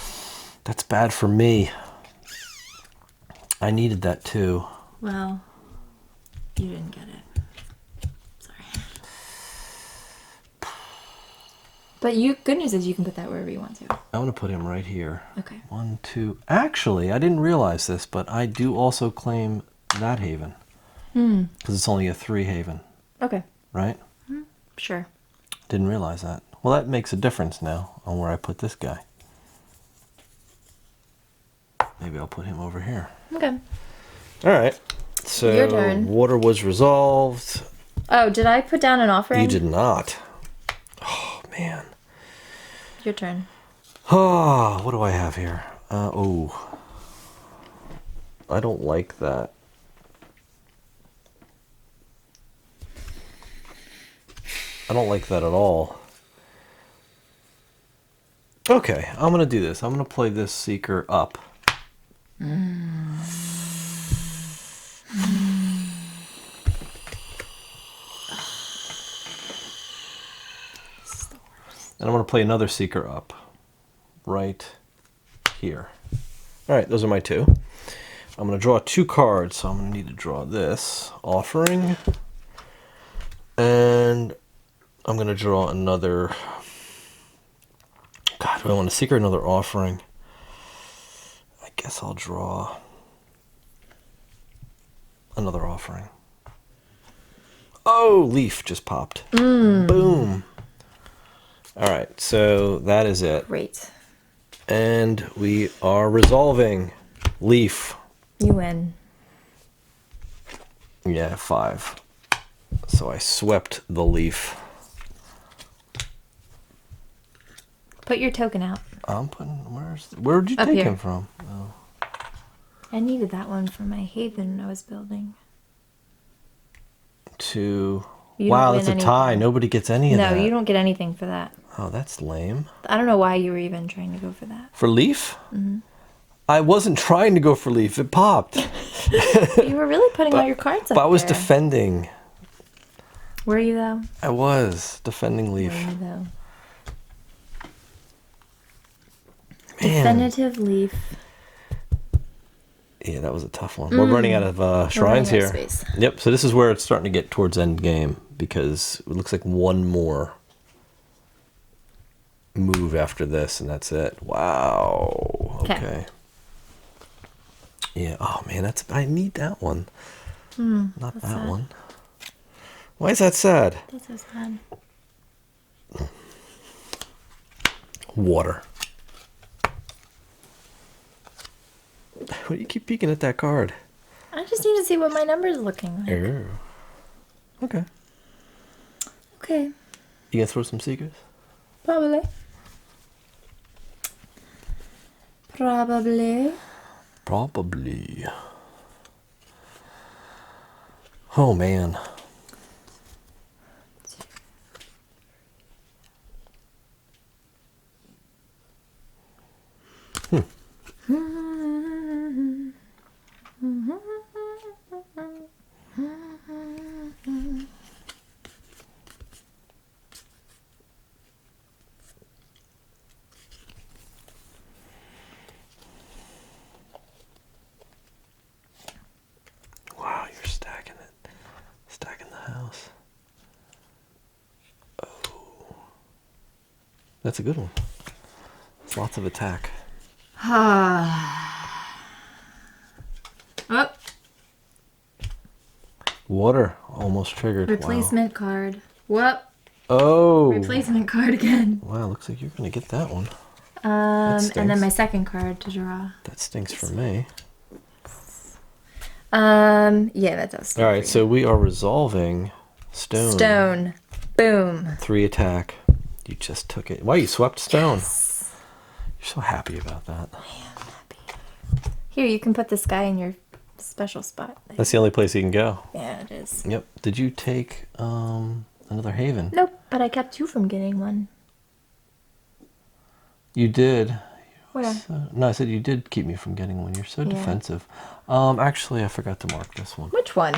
That's bad for me. I needed that too. Well, you didn't get it. Sorry. But good news is you can put that wherever you want to. I want to put him right here. Okay. 1, 2. Actually, I didn't realize this, but I do also claim that haven. Because it's only a 3 haven, Okay. right? Sure. Didn't realize that. Well, that makes a difference now on where I put this guy. Maybe I'll put him over here. Okay. All right. So Your turn. water was resolved. Oh, did I put down an offering? You did not. Oh, man. Your turn. Oh, what do I have here? Oh. I don't like that. I don't like that at all. Okay, I'm going to do this. I'm going to play this Seeker up. And I'm going to play another Seeker up. Right here. Alright, those are my 2. I'm going to draw 2 cards, so I'm going to need to draw this. Offering. And I'm going to draw another... God, do I want to Seeker another offering? I guess I'll draw another offering. Oh, leaf just popped. Boom. All right, so that is it. Great. And we are resolving leaf. You win. Yeah, 5. So I swept the leaf. Put your token out. I'm putting, where'd you Up take here. him from? Oh. I needed that one for my haven I was building. 2. You Wow, don't that's a win tie. anything. Nobody gets any of No, that. you don't get anything for that. Oh, that's lame. I don't know why you were even trying to go for that. For leaf? I wasn't trying to go for leaf. It popped. You were really putting all your cards up But I was there. defending. Were you, though? I was defending leaf. Were you, though? Man. Definitive leaf. Yeah, that was a tough one. We're running out of shrines running out here. of space. Yep, so this is where it's starting to get towards end game because it looks like one more move after this and that's it. Wow. Okay. Yeah. Oh man, I need that one. Not that sad. one. Why is that sad? That's so sad. Water. Why do you keep peeking at that card? I just need to see what my number is looking like. Oh. Okay. Okay. You gonna throw some secrets? Probably. Probably. Probably. Oh man. Wow, you're stacking it. Stacking the house. Oh. That's a good one. It's lots of attack. Oh, Water almost triggered. replacement card. Whoop. Wow. Oh. Replacement card again. Wow, looks like you're gonna get that one. And then stinks. my second card to draw. That stinks for me. Yeah, that does. All right, so we are resolving stone. Stone. Boom. 3 attack. You just took it. Wow, you swept stone. You're so happy about that. Here, you can put this guy in your special spot. That's the only place you can go. Yeah, it is. Yep. Did you take another haven? Nope, but I kept you from getting one. You did. Where? No, I said you did keep me from getting one. You're so Yeah. defensive. Actually, I forgot to mark this one. Which one?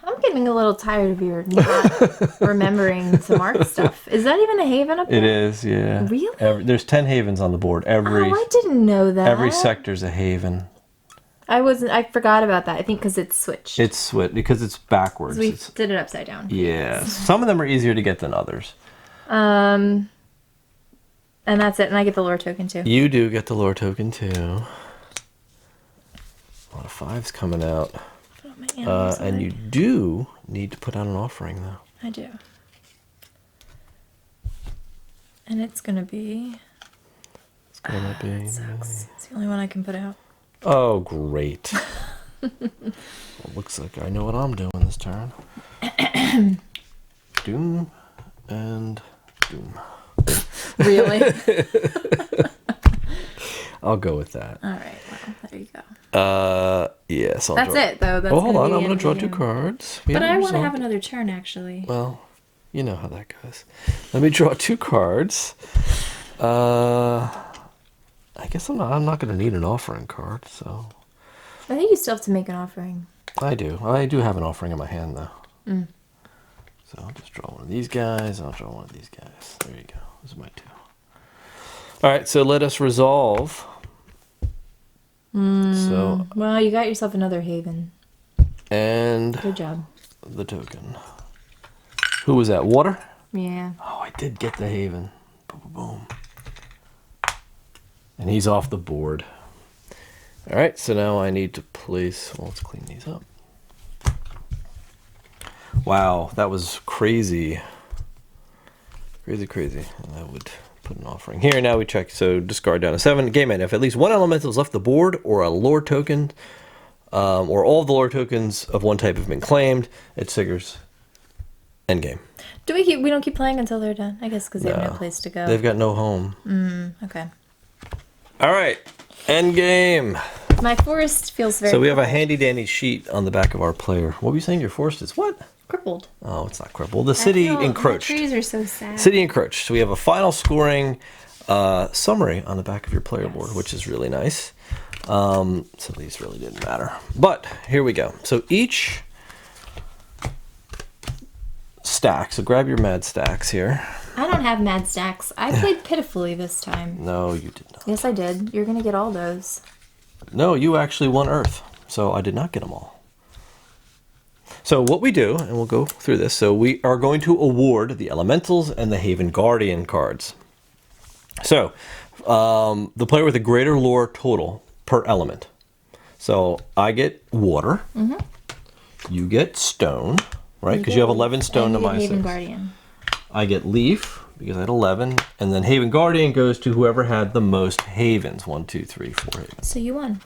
I'm getting a little tired of your not remembering to mark stuff. Is that even a haven up there? It is, yeah. Really? There's 10 havens on the board. Oh, I didn't know that. Every sector's a haven. I forgot about that. I think because it's switched. It's switched because it's backwards. We It's, did it upside down. yeah. Some of them are easier to get than others. And that's it. And I get the lore token too. You do get the lore token too. A lot of 5s coming out. Put my animals And away. you do need to put out an offering though. I do. And it's gonna be. It's gonna be. Sucks. It's the only one I can put out. Oh, great. Well, looks like I know what I'm doing this turn. Doom and doom. Really? I'll go with that. All right. Well, there you go. Yes. I'll That's draw. it, though. That's Oh, hold gonna on. be I'm the gonna end draw of the 2 game. cards. We But I haven't want to have resolved. another turn, actually. Well, you know how that goes. Let me draw 2 cards. I guess I'm not gonna need an offering card, so I think you still have to make an offering. I do have an offering in my hand though. So I'll just draw one of these guys. I'll draw one of these guys. There you go. Those are my 2. All right, so let us resolve. So Well, you got yourself another haven. and Good job. the token. Who was that? Water? Yeah. Oh, I did get the haven. Boom, boom, boom. And he's off the board. All right, so now I need to place. Well, let's clean these up. Wow, that was crazy. Crazy. And I would put an offering here. Now we check. So discard down to 7. Game end. If at least one elemental is left the board, or a lore token, or all of the lore tokens of one type have been claimed, it triggers end game. Do we don't keep playing until they're done? I guess because they have no place to go. They've got no home. Okay. All right, end game. My forest feels very. So we have a handy dandy sheet on the back of our player. What were you saying? Your forest is what? Crippled. Oh, it's not crippled. The city encroached. The trees are so sad. City encroached. So we have a final scoring summary on the back of your player board, which is really nice. So these really didn't matter. But here we go. So each stack. So grab your mad stacks here. I don't have mad stacks. I played pitifully this time. No, you did not. Yes, I did. You're going to get all those. No, you actually won Earth. So I did not get them all. So what we do, and we'll go through this, so we are going to award the Elementals and the Haven Guardian cards. So the player with a greater lore total per element. So I get water. You get stone, right? Because you have 11 stone to my 6. Haven Guardian. I get leaf because I had 11, and then Haven Guardian goes to whoever had the most havens. 1, 2, 3, 4 havens. So you won.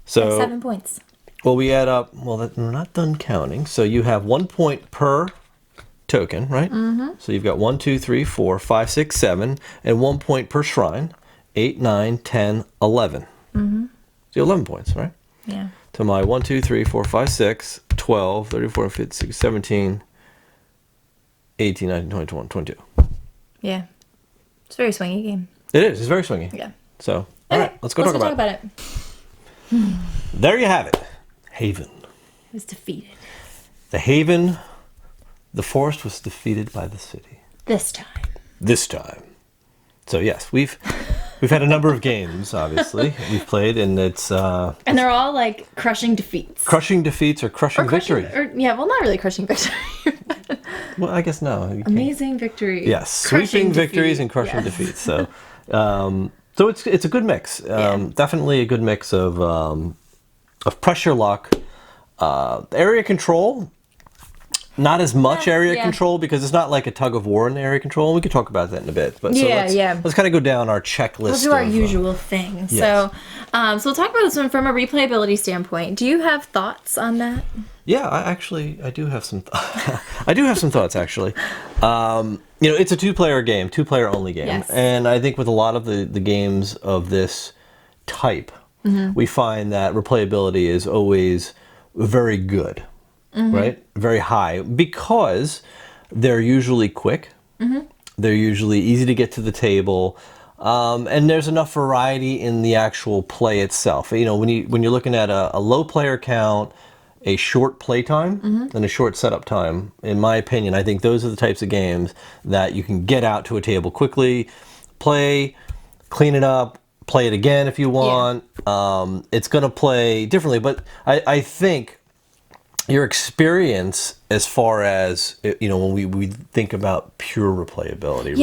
So 7 points. well, we add up. Well, we're not done counting. So you have 1 point per token, right? So you've got 1, 2, 3, 4, 5, 6, 7, and 1 point per shrine. 8, 9, 10, 11. So 11 points, right? Yeah. To my 1, 2, 3, 4, 5, 6, 12, 34, 56, 17, 18, 19, 20, 21, 22. Yeah. It's a very swingy game. It is. It's very swingy. Yeah. So, all right, let's go talk about it. There you have it. Haven. It was defeated. The Haven, the forest was defeated by the city. This time. This time. So yes, we've had a number of games, obviously, we've played, and it's And they're all like crushing defeats. crushing defeats or crushing victory. Yeah, well, not really crushing victory. Well, I guess no. You can't. Amazing victory. Yes, sweeping victories defeat. and crushing Yes. defeats. So, so it's a good mix. Definitely a good mix of pressure luck, area control. Not as much area control because it's not like a tug of war in area control. We could talk about that in a bit. But so let's kind of go down our checklist. We'll do our usual thing. Yes. So we'll talk about this one from a replayability standpoint. Do you have thoughts on that? Yeah, I do have some. I do have some thoughts actually. It's a two-player game, two-player only game, Yes. and I think with a lot of the games of this type, we find that replayability is always very good, right? Very high because they're usually quick. They're usually easy to get to the table. And there's enough variety in the actual play itself. When you're looking at a low player count, a short play time, and a short setup time, in my opinion, I think those are the types of games that you can get out to a table quickly, play, clean it up, play it again if you want. It's going to play differently, but I think your experience as far as, when we think about pure replayability.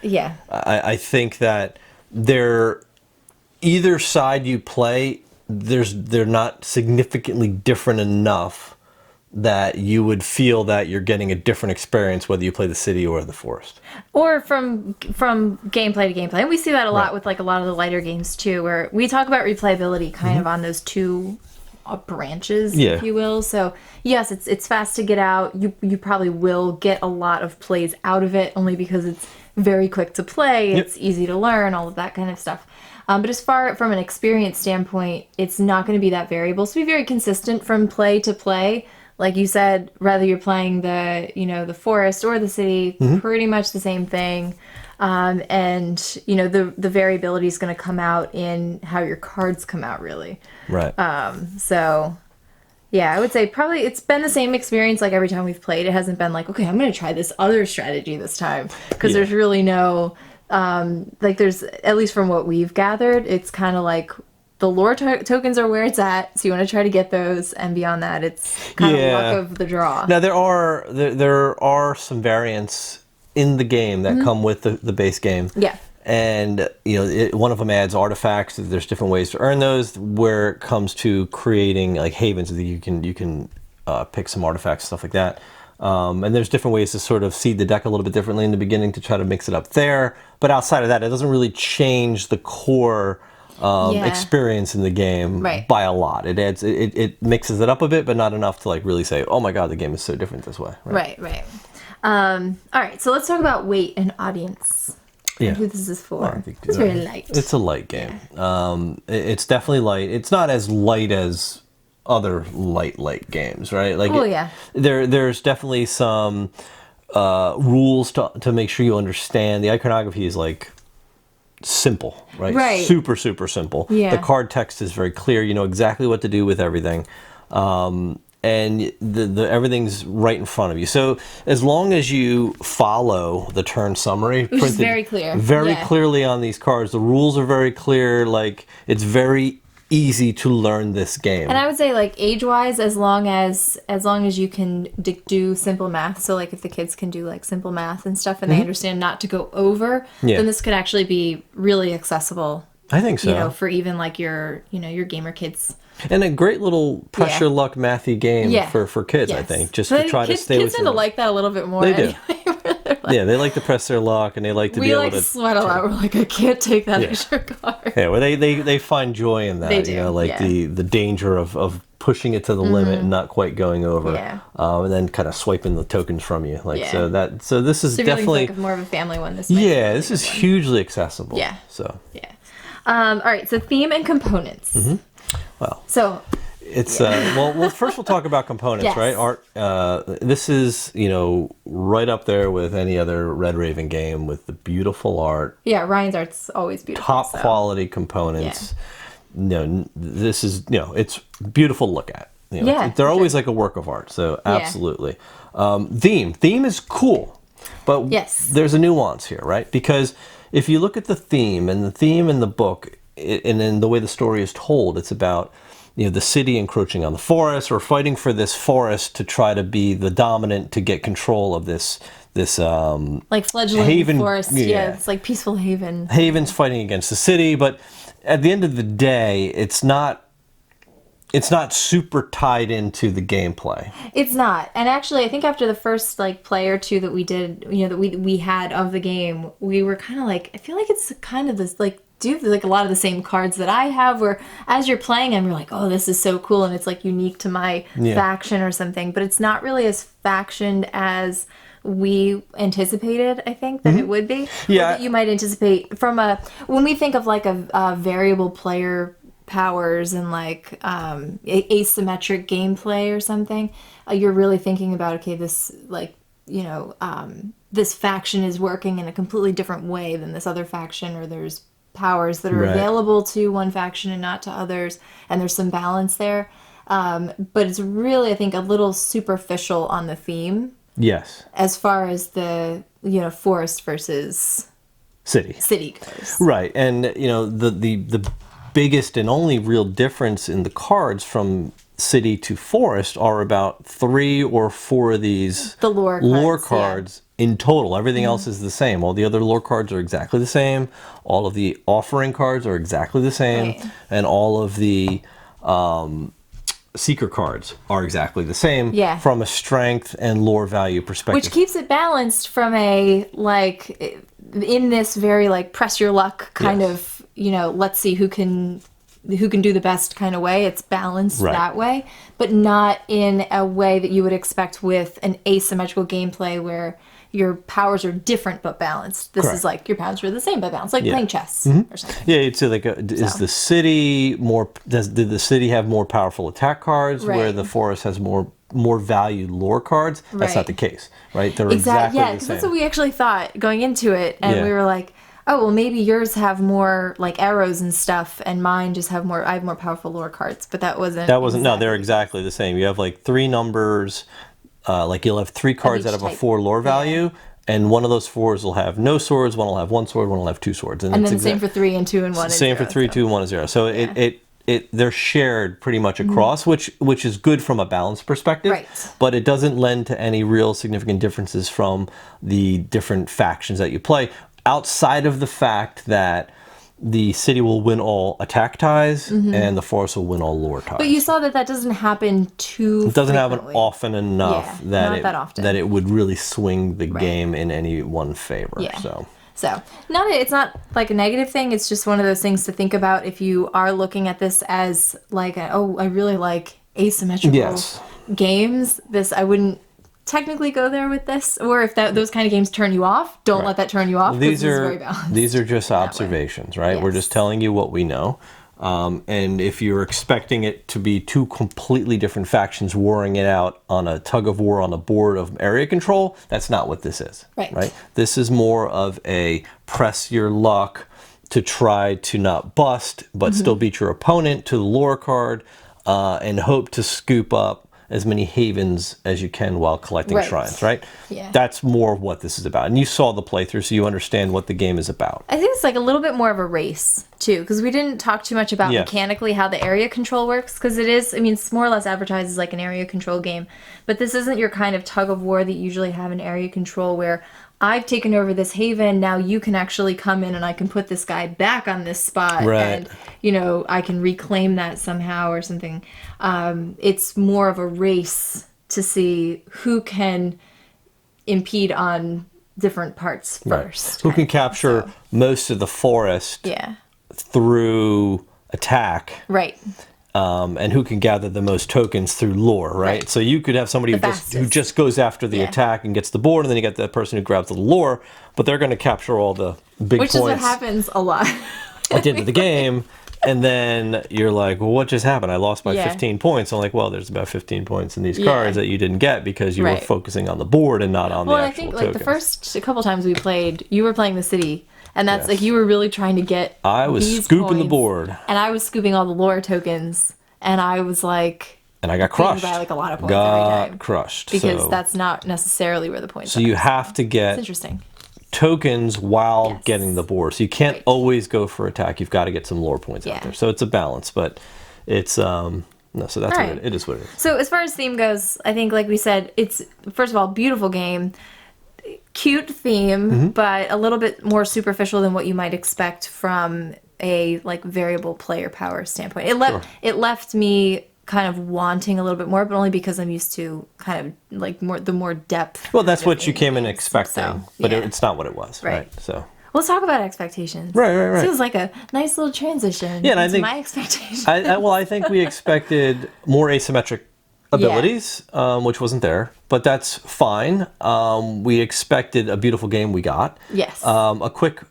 Yeah. I think that either side you play, they're not significantly different enough that you would feel that you're getting a different experience whether you play the city or the forest. Or from gameplay to gameplay. And we see that a lot with like a lot of the lighter games too, where we talk about replayability kind of on those two branches, if you will. So yes, it's fast to get out. You probably will get a lot of plays out of it only because it's very quick to play. It's easy to learn, all of that kind of stuff. But as far from an experience standpoint, it's not going to be that variable. So be very consistent from play to play. Like you said, whether you're playing the forest or the city, pretty much the same thing. And the variability is going to come out in how your cards come out, really. Right. So yeah, I would say probably it's been the same experience like every time we've played. It hasn't been like, okay, I'm going to try this other strategy this time, because there's really no there's, at least from what we've gathered, it's kind of like the lore tokens are where it's at, so you want to try to get those, and beyond that, it's kind of luck of the draw. Now there are some variants in the game that come with the base game. Yeah. And one of them adds artifacts. There's different ways to earn those. Where it comes to creating like havens, you can pick some artifacts, stuff like that. And there's different ways to sort of seed the deck a little bit differently in the beginning to try to mix it up there. But outside of that, it doesn't really change the core experience in the game by a lot. It adds, it mixes it up a bit, but not enough to like really say, oh my god, the game is so different this way. Right. All right, so let's talk about weight and audience. And who this is for. Well, it's very light. It's a light game. It's definitely light. It's not as light as other light games, right? Like, Oh, yeah. there's definitely some rules to make sure you understand. The iconography is like simple, right? Right. Super, super simple. Yeah. The card text is very clear. You know exactly what to do with everything. And the everything's right in front of you. So as long as you follow the turn summary, Which is very clear. very Yeah. clearly on these cards, the rules are very clear. Like, it's very easy to learn this game. And I would say, like, age-wise, as long as you can do simple math. So, like, if the kids can do like simple math and stuff, and they understand not to go over, Yeah. then this could actually be really accessible. I think so. You know, for even like your gamer kids. And a great little pressure Yeah. luck mathy game Yeah. for kids, I Yes. think, just But to try kids, to stay kids with tend to like that a little bit more. They do. Anyway, where they're like, Yeah, they like to press their luck, and they like to be we able like to sweat a lot. We're like, I can't take that Yeah. extra card. Yeah, well, they find joy in that. They do, You know, like yeah. the danger of pushing it to the limit and not quite going over, Yeah. and then kind of swiping the tokens from you. Like, Yeah. so this is So if you're looking for definitely like more of a family one, this might be a yeah, really this good is one. hugely accessible. Yeah. So Yeah. All right. So theme and components. well, So it's well, first we'll talk about components, Yes. right? Art. This is right up there with any other Red Raven game with the beautiful art, yeah, Ryan's art's always beautiful. top so. quality components. This is it's beautiful to look at. Yeah, They're for always like a work of art. So absolutely. Theme is cool, but Yes. there's a nuance here, right? Because if you look at the theme in the book, and in the way the story is told, it's about the city encroaching on the forest, or fighting for this forest to try to be the dominant, to get control of this Like fledgling Haven- forest. yeah. Yeah, it's like peaceful haven. Haven's fighting against the city. But at the end of the day, it's not super tied into the gameplay. It's not. And actually, I think after the first like play or two that we did, that we had of the game, we were kind of like, I feel like it's kind of this like, do you have like a lot of the same cards that I have, where as you're playing them, you're like, oh, this is so cool, and it's like unique to my faction or something, but it's not really as factioned as we anticipated, I think, that it would be. Yeah. Or that you might anticipate from when we think of like a variable player powers and like asymmetric gameplay or something, you're really thinking about, okay, this like this faction is working in a completely different way than this other faction, or there's powers that are Right. available to one faction and not to others, and there's some balance there, but it's really, I think, a little superficial on the theme Yes, as far as the forest versus city. city goes. Right, and the biggest and only real difference in the cards from city to forest are about 3 or 4 of these The lore cards, cards in total. Everything else is the same. All the other lore cards are exactly the same. All of the offering cards are exactly the same, Right. and all of the seeker cards are exactly the same. Yeah. From a strength and lore value perspective. Which keeps it balanced from a, like, in this very, like, press your luck kind Yes. of, let's see who can do the best kind of way. It's balanced Right. that way, but not in a way that you would expect with an asymmetrical gameplay where your powers are different but balanced. This Correct. is like your powers are the same but balanced, like playing chess or something. Yeah, you'd say like, is So. the city more? Did the city have more powerful attack cards, where Right. the forest has more valued lore cards? That's Right. not the case, right? They're Exactly. exactly Yeah, the because same. that's what we actually thought going into it, and Yeah. we were like, oh well, maybe yours have more like arrows and stuff, and mine just have more. I have more powerful lore cards, but that wasn't. No, they're exactly the same. You have like 3 numbers, like you'll have 3 cards each that have a type. 4 lore value, and one of those 4s will have no swords, one will have 1 sword, one will have 2 swords, And it's then same for 3 and 2 and 1. same and for 0, 3, so. 2, 1 is 0. So they're shared pretty much across, which is good from a balance perspective. Right. But it doesn't lend to any real significant differences from the different factions that you play, outside of the fact that the city will win all attack ties and the forest will win all lore ties. But you saw that doesn't happen too. It doesn't happen frequently. often enough Yeah, that not it that often. that it would really swing the game in any one favor. Yeah. So So, it's not like a negative thing. It's just one of those things to think about if you are looking at this as like, I really like asymmetrical Yes. games. I wouldn't technically go there with this. Or if those kind of games turn you off, don't let that turn you off. 'Cause these this is very are balanced. these are just observations, right? We're Yes. just telling you what we know. And if you're expecting it to be two completely different factions warring it out on a tug of war on a board of area control, that's not what this is. Right. This is more of a press your luck to try to not bust, but still beat your opponent to the lore card, and hope to scoop up as many havens as you can while collecting shrines, right? Yeah. That's more of what this is about. And you saw the playthrough, so you understand what the game is about. I think it's like a little bit more of a race, too, because we didn't talk too much about mechanically how the area control works, because it is, I mean, it's more or less advertised as like an area control game, but this isn't your kind of tug of war that you usually have in area control where I've taken over this haven, now you can actually come in and I can put this guy back on this spot, and, you know, I can reclaim that somehow or something. It's more of a race to see who can impede on different parts first. Who can capture most of the forest through attack. And who can gather the most tokens through lore, right? So you could have somebody who just goes after the attack and gets the board, and then you get that person who grabs the lore, but they're going to capture all the big points. Which is what happens a lot. At the end of the game, and then you're like, well, what just happened? I lost by 15 points. I'm like, well, there's about 15 points in these cards that you didn't get because you were focusing on the board and not on the actual tokens. Well, I think like the first couple times we played, you were playing the city. And that's like you were really trying to get I was scooping the board. And I was scooping all the lore tokens. And I was like... And I got crushed. By like a lot of points every time. Crushed. Because that's not necessarily where the points are. So you have to get tokens while getting the board. So you can't always go for attack. You've got to get some lore points out there. So it's a balance. But it's... no, so that's what it is what it is. So as far as theme goes, I think like we said, it's, first of all, beautiful game. Cute theme, but a little bit more superficial than what you might expect from a like variable player power standpoint. It left me kind of wanting a little bit more, but only because I'm used to kind of like the more depth. Well, that's what you came in expecting, but it's not what it was, right? So let's talk about expectations. Right. This was like a nice little transition. Yeah, and I think my expectations. I think we expected more asymmetric abilities, which wasn't there, but that's fine. We expected a beautiful game. We got a quick,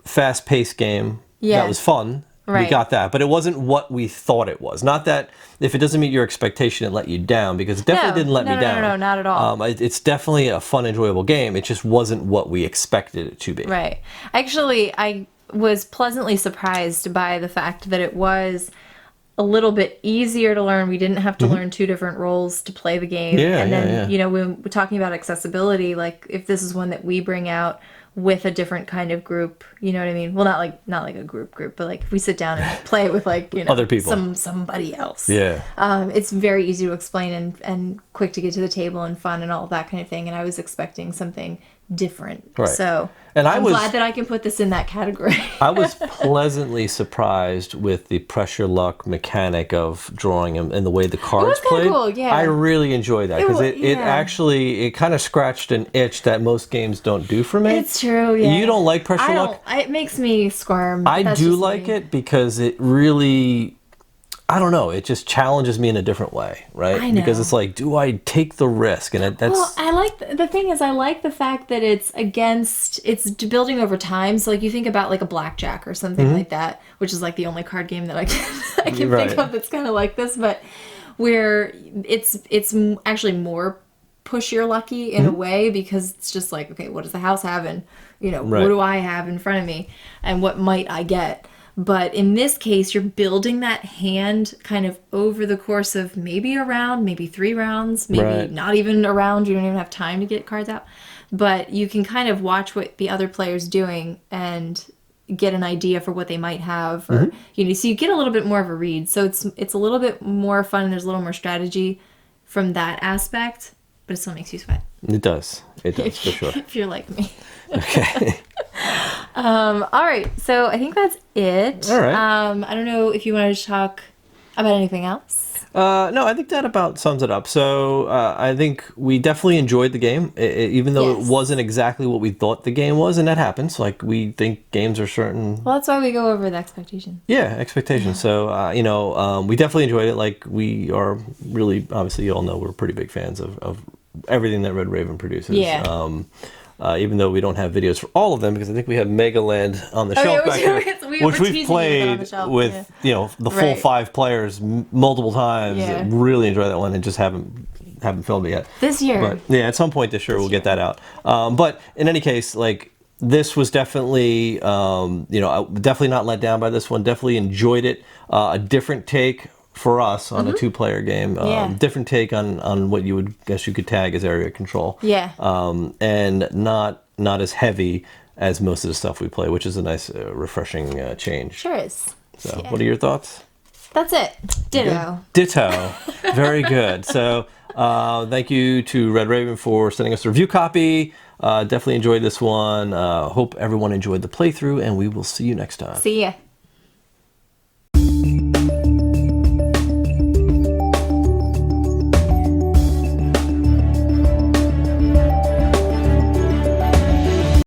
fast-paced game that was fun. We got that, but it wasn't what we thought it was. Not that if it doesn't meet your expectation, it let you down, because it definitely didn't let me down. No, not at all. It's definitely a fun, enjoyable game. It just wasn't what we expected it to be. Right. Actually, I was pleasantly surprised by the fact that it was a little bit easier to learn. We didn't have to learn two different roles to play the game. You know, when we're talking about accessibility, like if this is one that we bring out with a different kind of group, you know what I mean? Well, not like a group, but like if we sit down and play it with like, you know, other people, somebody else. It's very easy to explain and quick to get to the table and fun and all that kind of thing. And I was expecting something different. So I'm glad that I can put this in that category. I was pleasantly surprised with the pressure luck mechanic of drawing them and the way the cards played. Cool, I really enjoyed that because it actually kind of scratched an itch that most games don't do for me. It's true. You don't like pressure luck? It makes me squirm. I do like it because it really, I don't know, it just challenges me in a different way, right? I know. Because it's like, do I take the risk? And that's... Well, the thing is, I like the fact that it's building over time. So like you think about like a blackjack or something like that, which is like the only card game that I can think of that's kind of like this, but where it's actually more push your lucky in a way, because it's just like, okay, what does the house have, and you know, what do I have in front of me, and what might I get? But in this case, you're building that hand kind of over the course of maybe a round, maybe 3 rounds, maybe not even a round. You don't even have time to get cards out. But you can kind of watch what the other player's doing and get an idea for what they might have. Or, you know, so you get a little bit more of a read. So it's a little bit more fun, and there's a little more strategy from that aspect. But it still makes you sweat. It does, for sure. If you're like me. Okay. All right, so I think that's it. All right. I don't know if you wanted to talk about anything else. No, I think that about sums it up. So I think we definitely enjoyed the game, even though it wasn't exactly what we thought the game was, and that happens. Like, we think games are certain... Well, that's why we go over the expectations. Yeah, expectations. So, you know, we definitely enjoyed it. Like, we are really, obviously, you all know we're pretty big fans of everything that Red Raven produces. Yeah. Even though we don't have videos for all of them, because I think we have Megaland on the shelf back here. We which were we've teasing you with it on the played shelf, with the full Right. 5 players multiple times. Yeah. Really enjoy that one and just haven't filmed it yet. This year. But yeah, at some point this year we'll get that out. But in any case, like this was definitely definitely not let down by this one. Definitely enjoyed it. A different take for us on a 2-player game. Yeah. Different take on what you would guess you could tag as area control. Yeah. And not as heavy as most of the stuff we play, which is a nice, refreshing change. Sure is. So, Yeah. what are your thoughts? That's it. Ditto. Ditto. Very good. So, thank you to Red Raven for sending us a review copy. Definitely enjoyed this one. Hope everyone enjoyed the playthrough, and we will see you next time. See ya.